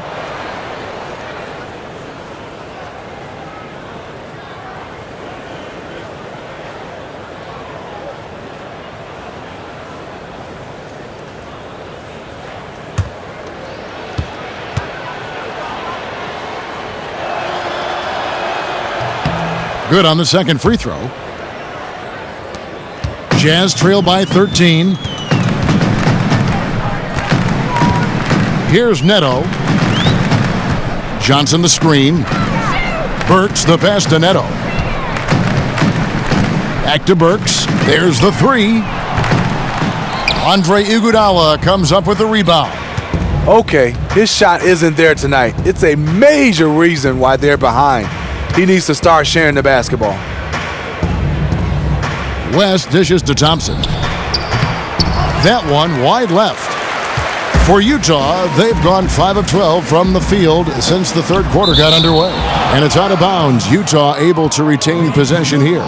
Good on the second free throw. Jazz trail by 13. Here's Neto. Johnson the screen. Burks the pass to Neto. Back to Burks. There's the 3. Andre Iguodala comes up with the rebound. Okay, his shot isn't there tonight. It's a major reason why they're behind. He needs to start sharing the basketball. West dishes to Thompson. That one wide left. For Utah, they've gone 5 of 12 from the field since the 3rd quarter got underway. And it's out of bounds. Utah able to retain possession here.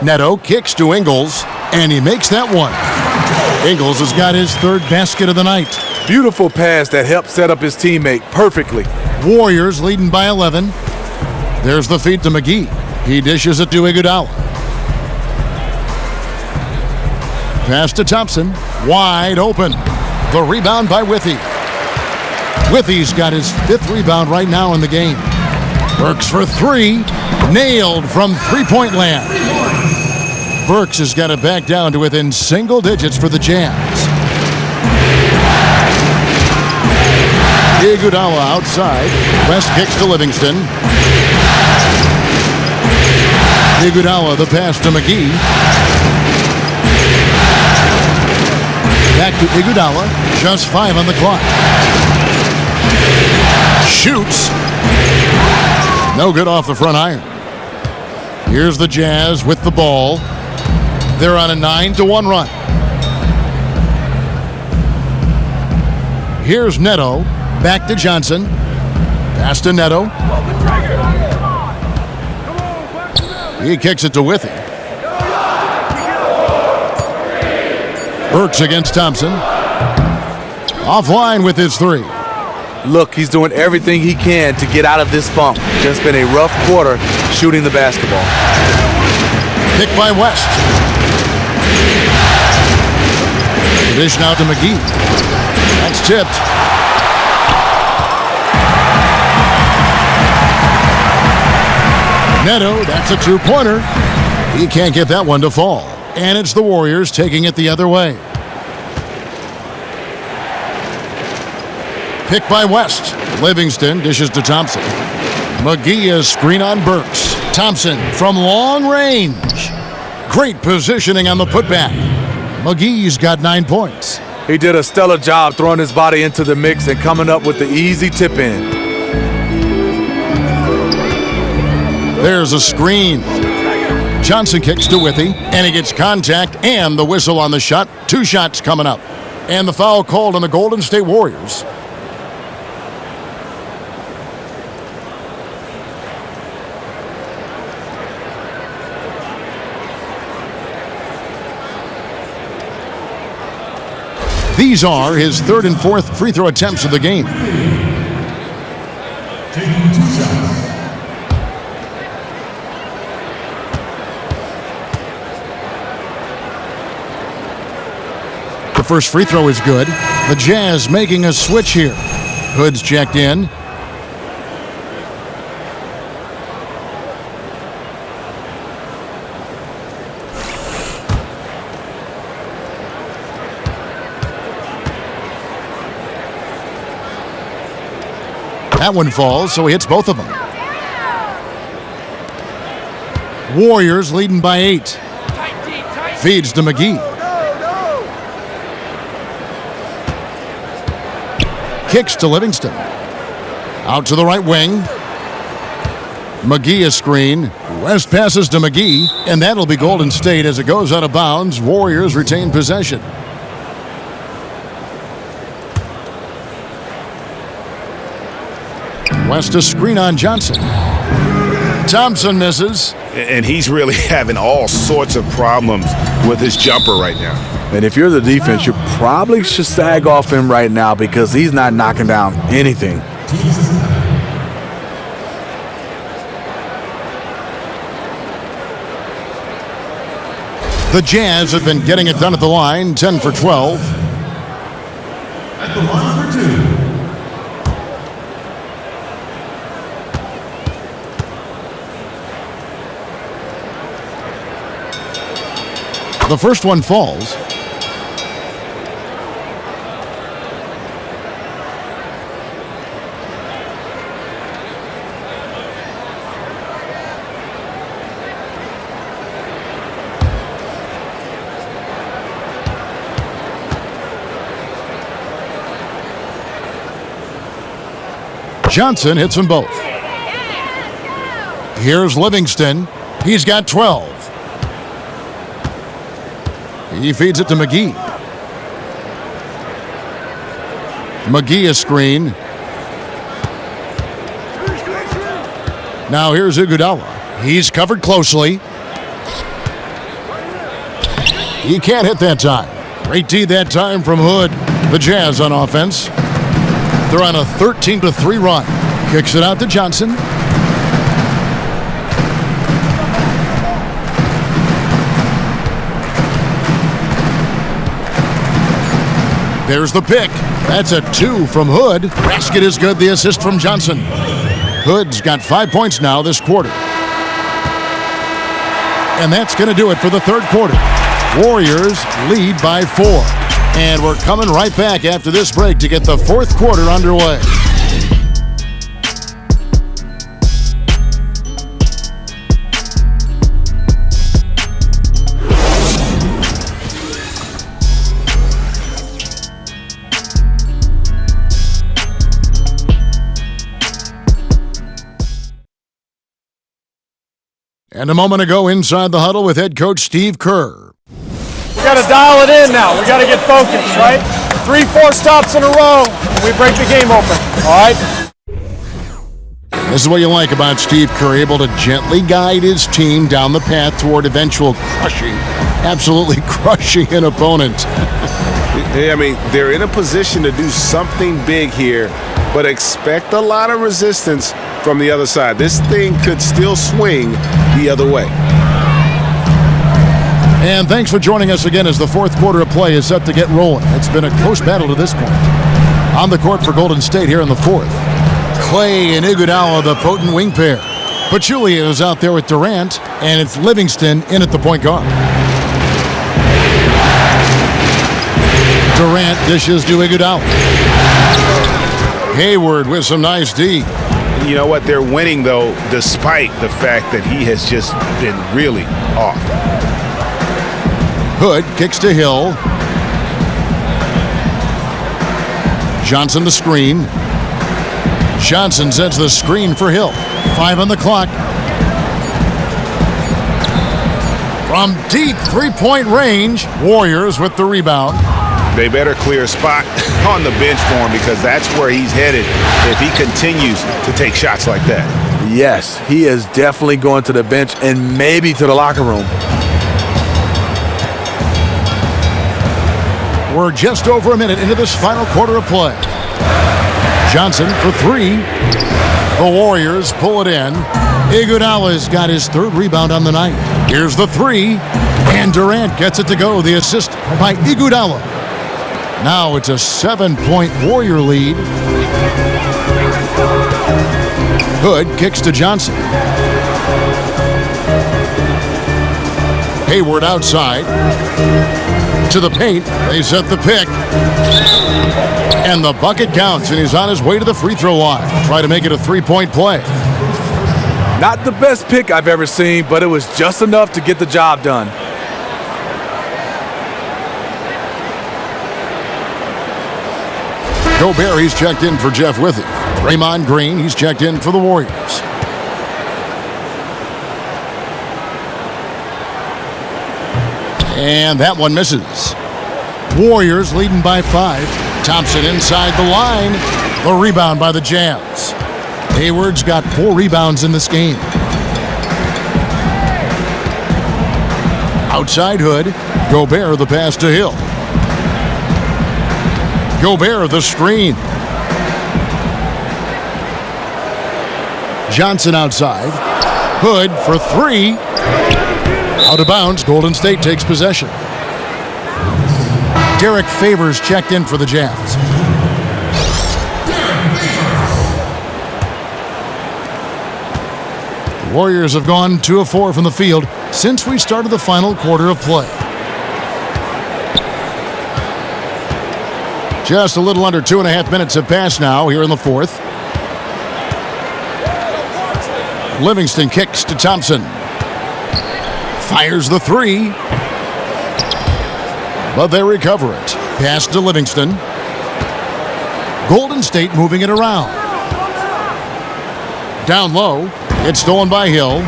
Neto kicks to Ingles, and he makes that one. Ingles has got his 3rd basket of the night. Beautiful pass that helped set up his teammate perfectly. Warriors leading by 11. There's the feed to McGee. He dishes it to Iguodala. Pass to Thompson. Wide open. The rebound by Withy. Withy's got his 5th rebound right now in the game. Burks for 3. Nailed from three-point land. Burks has got it back down to within single digits for the Jazz. Iguodala outside. West kicks to Livingston. Iguodala the pass to McGee. Back to Iguodala. Just 5 on the clock. Shoots. No good off the front iron. Here's the Jazz with the ball. They're on a 9-1 run. Here's Neto. Back to Johnson. Pass to Neto. He kicks it to Withy. Burks against Thompson. Offline with his 3. Look, he's doing everything he can to get out of this funk. Just been a rough quarter shooting the basketball. Pick by West. Dish now to McGee. That's tipped. Neto, that's a 2-pointer. He can't get that one to fall. And it's the Warriors taking it the other way. Pick by West. Livingston dishes to Thompson. McGee is screen on Burks. Thompson from long range. Great positioning on the putback. McGee's got 9 points. He did a stellar job throwing his body into the mix and coming up with the easy tip in. There's a screen. Johnson kicks to Withy, and he gets contact and the whistle on the shot. 2 shots coming up. And the foul called on the Golden State Warriors. These are his 3rd and 4th free throw attempts of the game. Taking 2 shots. The first free throw is good. The Jazz making a switch here. Hood's checked in. That one falls, so he hits both of them. Warriors leading by 8. Feeds to McGee. Kicks to Livingston. Out to the right wing. McGee a screen. West passes to McGee, and that'll be Golden State as it goes out of bounds. Warriors retain possession. West a screen on Johnson. Thompson misses. And he's really having all sorts of problems with his jumper right now. And if you're the defense, you probably should sag off him right now because he's not knocking down anything. The Jazz have been getting it done at the line, 10 for 12. At the line for 2. The first one falls. Johnson hits them both. Here's Livingston. He's got 12. He feeds it to McGee. McGee a screen. Now here's Iguodala. He's covered closely. He can't hit that time. Great D that time from Hood. The Jazz on offense. They're on a 13-3 run. Kicks it out to Johnson. There's the pick. That's a 2 from Hood. Basket is good. The assist from Johnson. Hood's got 5 points now this quarter. And that's going to do it for the third quarter. Warriors lead by 4. And we're coming right back after this break to get the fourth quarter underway. And a moment ago, inside the huddle with head coach Steve Kerr. We got to dial it in now. We got to get focused, right? 3-4 stops in a row, and we break the game open, all right? This is what you like about Steve Kerr, able to gently guide his team down the path toward eventual crushing, absolutely crushing an opponent. I mean, they're in a position to do something big here, but expect a lot of resistance from the other side. This thing could still swing the other way. And thanks for joining us again as the fourth quarter of play is set to get rolling. It's been a close battle to this point. On the court for Golden State here in the fourth. Clay and Iguodala, the potent wing pair. Pachulia is out there with Durant, and it's Livingston in at the point guard. Durant dishes to Iguodala. Hayward with some nice D. You know what? They're winning, though, despite the fact that he has just been really off. Hood kicks to Hill. Johnson the screen. Johnson sets the screen for Hill. 5 on the clock. From deep three-point range, Warriors with the rebound. They better clear a spot on the bench for him because that's where he's headed if he continues to take shots like that. Yes, he is definitely going to the bench and maybe to the locker room. We're just over a minute into this final quarter of play. Johnson for 3. The Warriors pull it in. Iguodala's got his 3rd rebound on the night. Here's the 3. And Durant gets it to go. The assist by Iguodala. Now it's a 7-point Warrior lead. Hood kicks to Johnson. Hayward outside. To the paint. They set the pick. And the bucket counts, and he's on his way to the free throw line. Try to make it a 3-point play. Not the best pick I've ever seen, but it was just enough to get the job done. Gobert, he's checked in for Jeff Withey. Draymond Green, he's checked in for the Warriors. And that one misses. Warriors leading by 5. Thompson inside the line. The rebound by the Jazz. Hayward's got 4 rebounds in this game. Outside Hood. Gobert the pass to Hill. Gobert the screen. Johnson outside. Hood for 3. Out of bounds. Golden State takes possession. Derek Favors checked in for the Jazz. The Warriors have gone 2 of 4 from the field since we started the final quarter of play. Just a little under 2.5 minutes have passed now here in the 4th. Livingston kicks to Thompson. Fires the 3. But they recover it. Pass to Livingston. Golden State moving it around. Down low. It's stolen by Hill.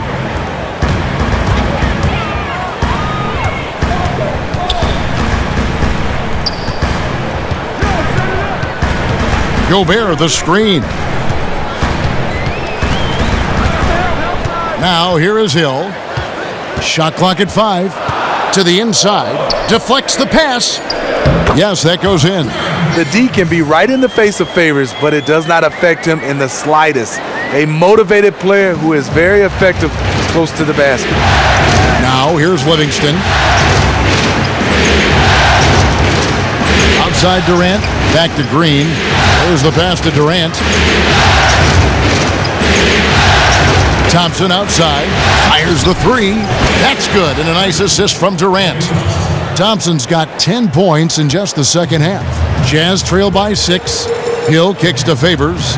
Gobert the screen. Now here is Hill. Shot clock at 5. To the inside. Deflects the pass. Yes, that goes in. The D can be right in the face of Favors, but it does not affect him in the slightest. A motivated player who is very effective close to the basket. Now here's Livingston. Outside Durant. Back to Green. There's the pass to Durant. Thompson outside. Fires the 3. That's good. And a nice assist from Durant. Thompson's got 10 points in just the second half. Jazz trail by 6. Hill kicks to Favors.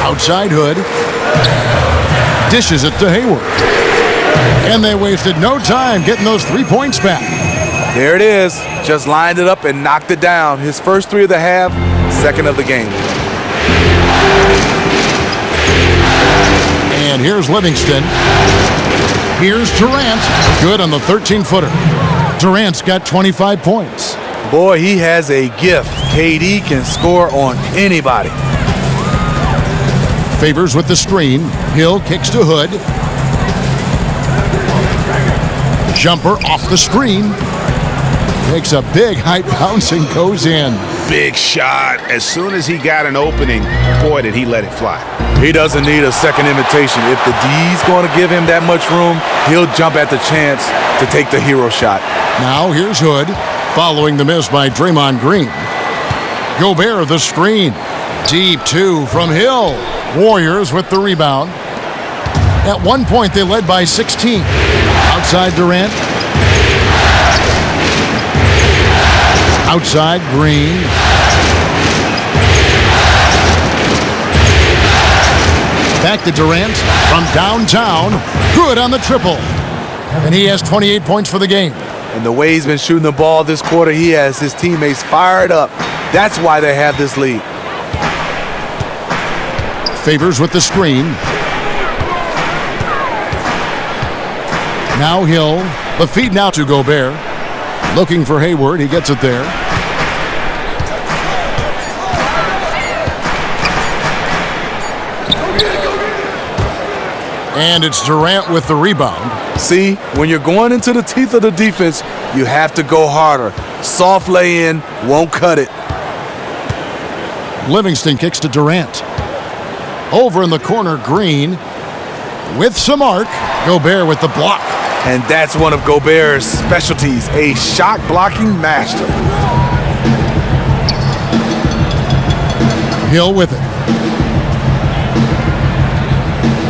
Outside Hood. Dishes it to Hayward. And they wasted no time getting those 3 points back. There it is. Just lined it up and knocked it down. His first 3 of the half, second of the game. And here's Livingston. Here's Durant. Good on the 13-footer. Durant's got 25 points. Boy, he has a gift. KD can score on anybody. Favors with the screen. Hill kicks to Hood. Jumper off the screen. Takes a big height bounce and goes in. Big shot. As soon as he got an opening, boy, did he let it fly. He doesn't need a second invitation. If the D's going to give him that much room, he'll jump at the chance to take the hero shot. Now here's Hood, following the miss by Draymond Green. Gobert the screen. Deep 2 from Hill. Warriors with the rebound. At one point, they led by 16. Outside Durant. Outside, Green. Back to Durant from downtown. Good on the triple. And he has 28 points for the game. And the way he's been shooting the ball this quarter, he has his teammates fired up. That's why they have this lead. Favors with the screen. Now Hill. The feed now to Gobert. Looking for Hayward. He gets it there. And it's Durant with the rebound. See, when you're going into the teeth of the defense, you have to go harder. Soft lay-in won't cut it. Livingston kicks to Durant. Over in the corner, Green with some arc. Gobert with the block. And that's one of Gobert's specialties, a shot blocking master. Hill with it.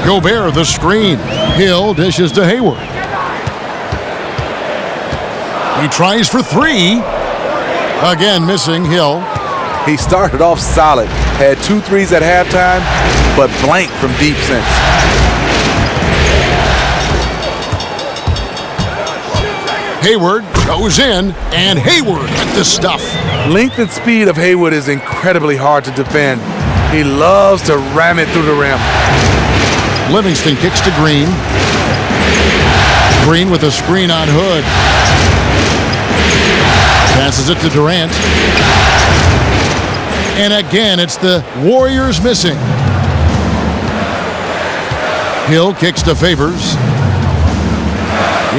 Gobert the screen. Hill dishes to Hayward. He tries for three. Again missing. Hill. He started off solid. Had 2 threes at halftime, but blank from deep since. Hayward goes in, and Hayward with the stuff. Length and speed of Hayward is incredibly hard to defend. He loves to ram it through the rim. Livingston kicks to Green. Green with a screen on Hood. Passes it to Durant. And again, it's the Warriors missing. Hill kicks to Favors.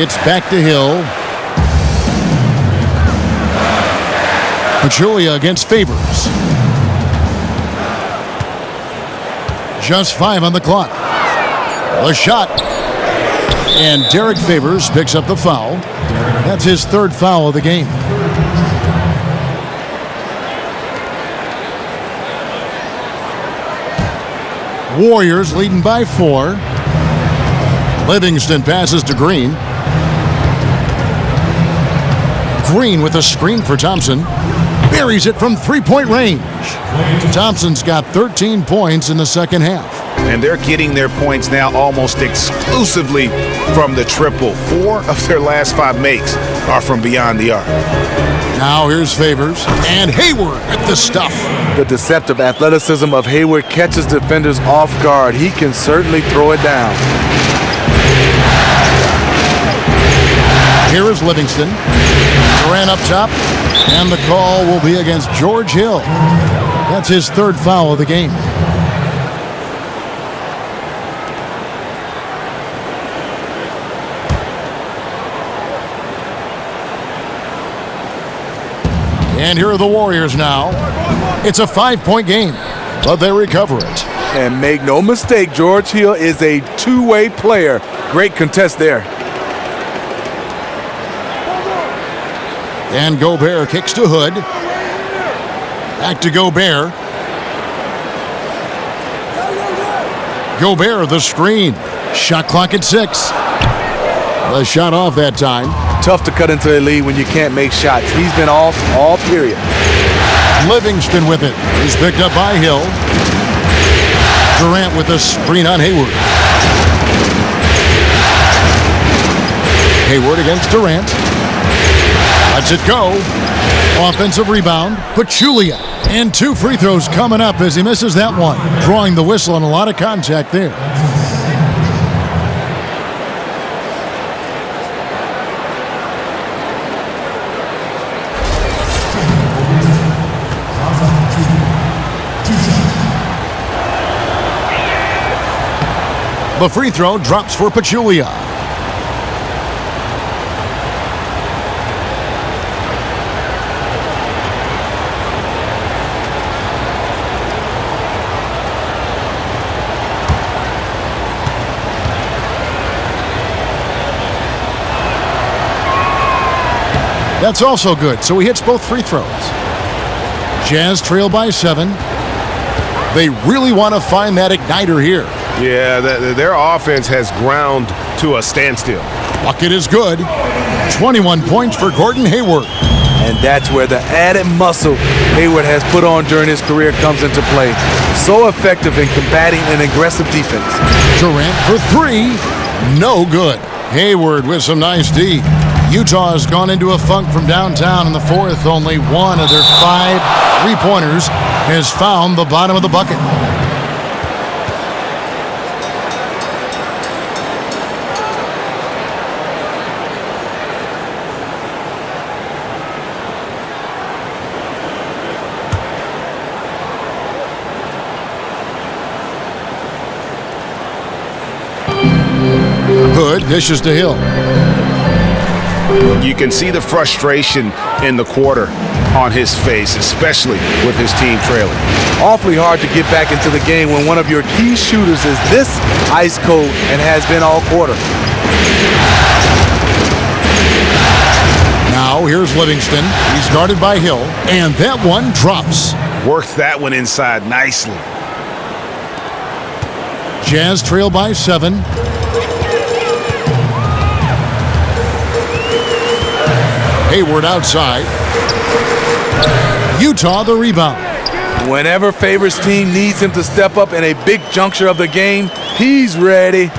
It's back to Hill. Pachulia against Favors. Just 5 on the clock. The shot. And Derek Favors picks up the foul. That's his 3rd foul of the game. Warriors leading by 4. Livingston passes to Green. Green with a screen for Thompson. Buries it from 3-point range. Thompson's got 13 points in the second half. And they're getting their points now almost exclusively from the triple. 4 of their last 5 makes are from beyond the arc. Now here's Favors and Hayward at the stuff. The deceptive athleticism of Hayward catches defenders off guard. He can certainly throw it down. Here is Livingston. Durant up top, and the call will be against George Hill. That's his 3rd foul of the game. And here are the Warriors now. It's a 5-point game, but they recover it. And make no mistake, George Hill is a two-way player. Great contest there. And Gobert kicks to Hood. Back to Gobert. Gobert the screen. Shot clock at 6. The shot off that time. Tough to cut into a lead when you can't make shots. He's been off all period. Livingston with it. He's picked up by Hill. Durant with a screen on Hayward. Hayward against Durant. Lets it go. Offensive rebound. Pachulia. And 2 free throws coming up as he misses that one. Drawing the whistle and a lot of contact there. The free throw drops for Pachulia. That's also good, so he hits both free throws. Jazz trail by 7. They really want to find that igniter here. Yeah, their offense has ground to a standstill. Bucket is good. 21 points for Gordon Hayward. And that's where the added muscle Hayward has put on during his career comes into play. So effective in combating an aggressive defense. Durant for three. No good. Hayward with some nice D. Utah has gone into a funk from downtown in the fourth. Only one of their 5 3-pointers has found the bottom of the bucket. Hood dishes to Hill. You can see the frustration in the quarter on his face, especially with his team trailing. Awfully hard to get back into the game when one of your key shooters is this ice cold and has been all quarter. Now here's Livingston. He's guarded by Hill, and that one drops. Worked that one inside nicely. Jazz trail by 7. Hayward outside. Utah the rebound. Whenever Favors' team needs him to step up in a big juncture of the game, he's ready.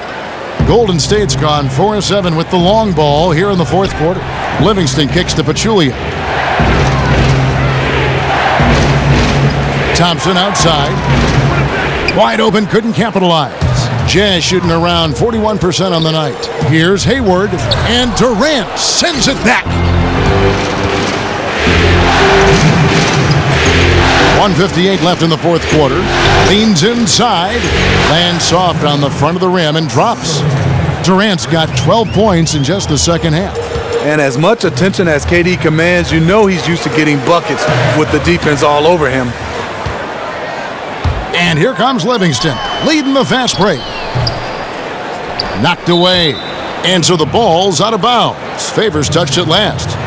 Golden State's gone 4-7 with the long ball here in the fourth quarter. Livingston kicks to Pachulia. Thompson outside. Wide open, couldn't capitalize. Jazz shooting around 41% on the night. Here's Hayward, and Durant sends it back. 1:58 left in the fourth quarter. Leans inside, lands soft on the front of the rim and drops. Durant's got 12 points in just the second half. And as much attention as KD commands, you know he's used to getting buckets with the defense all over him. And here comes Livingston, leading the fast break. Knocked away. And so the ball's out of bounds. Favors touched it last.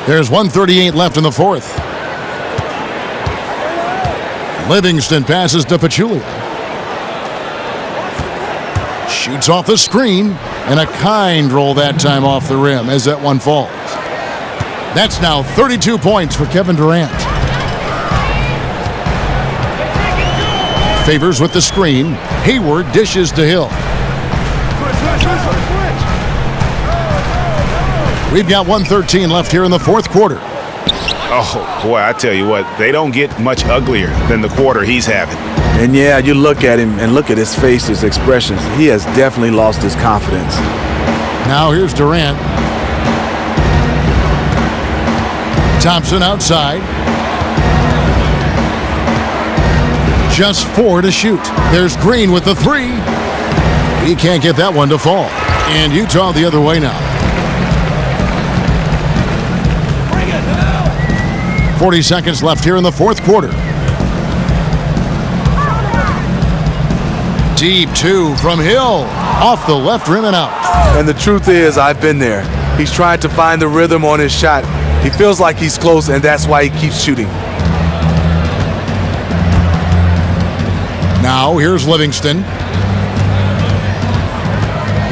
There's 1:38 left in the fourth. Livingston passes to Pachulia. Shoots off the screen, and a kind roll that time off the rim as that one falls. That's now 32 points for Kevin Durant. Favors with the screen. Hayward dishes to Hill. We've got 1:13 left here in the fourth quarter. Oh, boy, I tell you what, they don't get much uglier than the quarter he's having. And yeah, you look at him and look at his face, his expressions. He has definitely lost his confidence. Now here's Durant. Thompson outside. Just 4 to shoot. There's Green with the 3. He can't get that one to fall. And Utah the other way now. 40 seconds left here in the fourth quarter. Deep 2 from Hill. Off the left rim and out. And the truth is, I've been there. He's trying to find the rhythm on his shot. He feels like he's close, and that's why he keeps shooting. Now here's Livingston.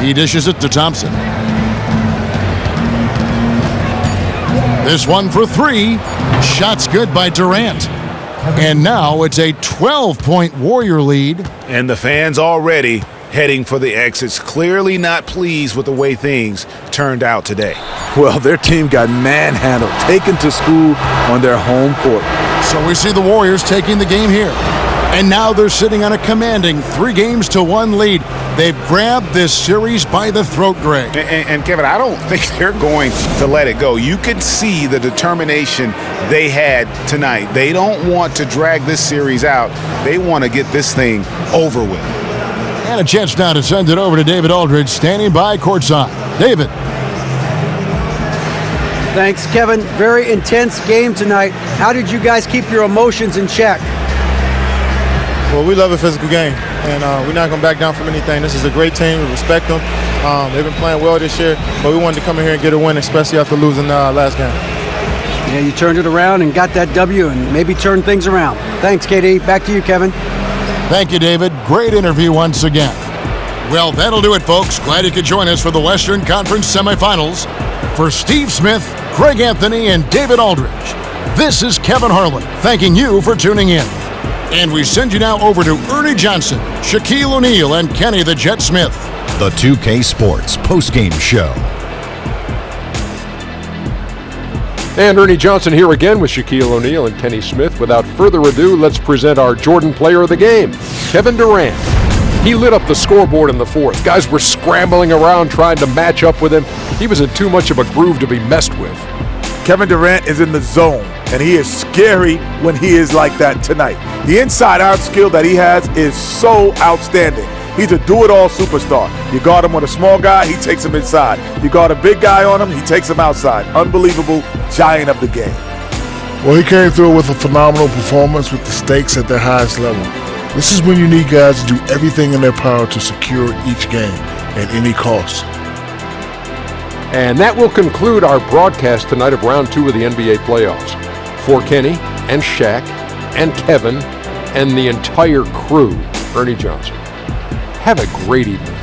He dishes it to Thompson. This one for 3. Shots good by Durant. And now it's a 12-point Warrior lead. And the fans already heading for the exits, clearly not pleased with the way things turned out today. Well, their team got manhandled, taken to school on their home court. So we see the Warriors taking the game here. And now they're sitting on a commanding 3-1 lead. They've grabbed this series by the throat, Greg. And Kevin, I don't think they're going to let it go. You can see the determination they had tonight. They don't want to drag this series out. They want to get this thing over with. And a chance now to send it over to David Aldridge, standing by courtside. David. Thanks, Kevin. Very intense game tonight. How did you guys keep your emotions in check? Well, we love a physical game, and we're not going to back down from anything. This is a great team. We respect them. They've been playing well this year, but we wanted to come in here and get a win, especially after losing last game. Yeah, you turned it around and got that W and maybe turned things around. Thanks, KD. Back to you, Kevin. Thank you, David. Great interview once again. Well, that'll do it, folks. Glad you could join us for the Western Conference semifinals. For Steve Smith, Greg Anthony, and David Aldridge, this is Kevin Harlan thanking you for tuning in. And we send you now over to Ernie Johnson, Shaquille O'Neal, and Kenny the Jet Smith. The 2K Sports postgame show. And Ernie Johnson here again with Shaquille O'Neal and Kenny Smith. Without further ado, let's present our Jordan player of the game, Kevin Durant. He lit up the scoreboard in the fourth. Guys were scrambling around trying to match up with him. He was in too much of a groove to be messed with. Kevin Durant is in the zone, and he is scary when he is like that tonight. The inside-out skill that he has is so outstanding. He's a do-it-all superstar. You guard him with a small guy, he takes him inside. You guard a big guy on him, he takes him outside. Unbelievable giant of the game. Well, he came through with a phenomenal performance with the stakes at their highest level. This is when you need guys to do everything in their power to secure each game at any cost. And that will conclude our broadcast tonight of round 2 of the NBA playoffs. For Kenny and Shaq and Kevin and the entire crew, Ernie Johnson. Have a great evening.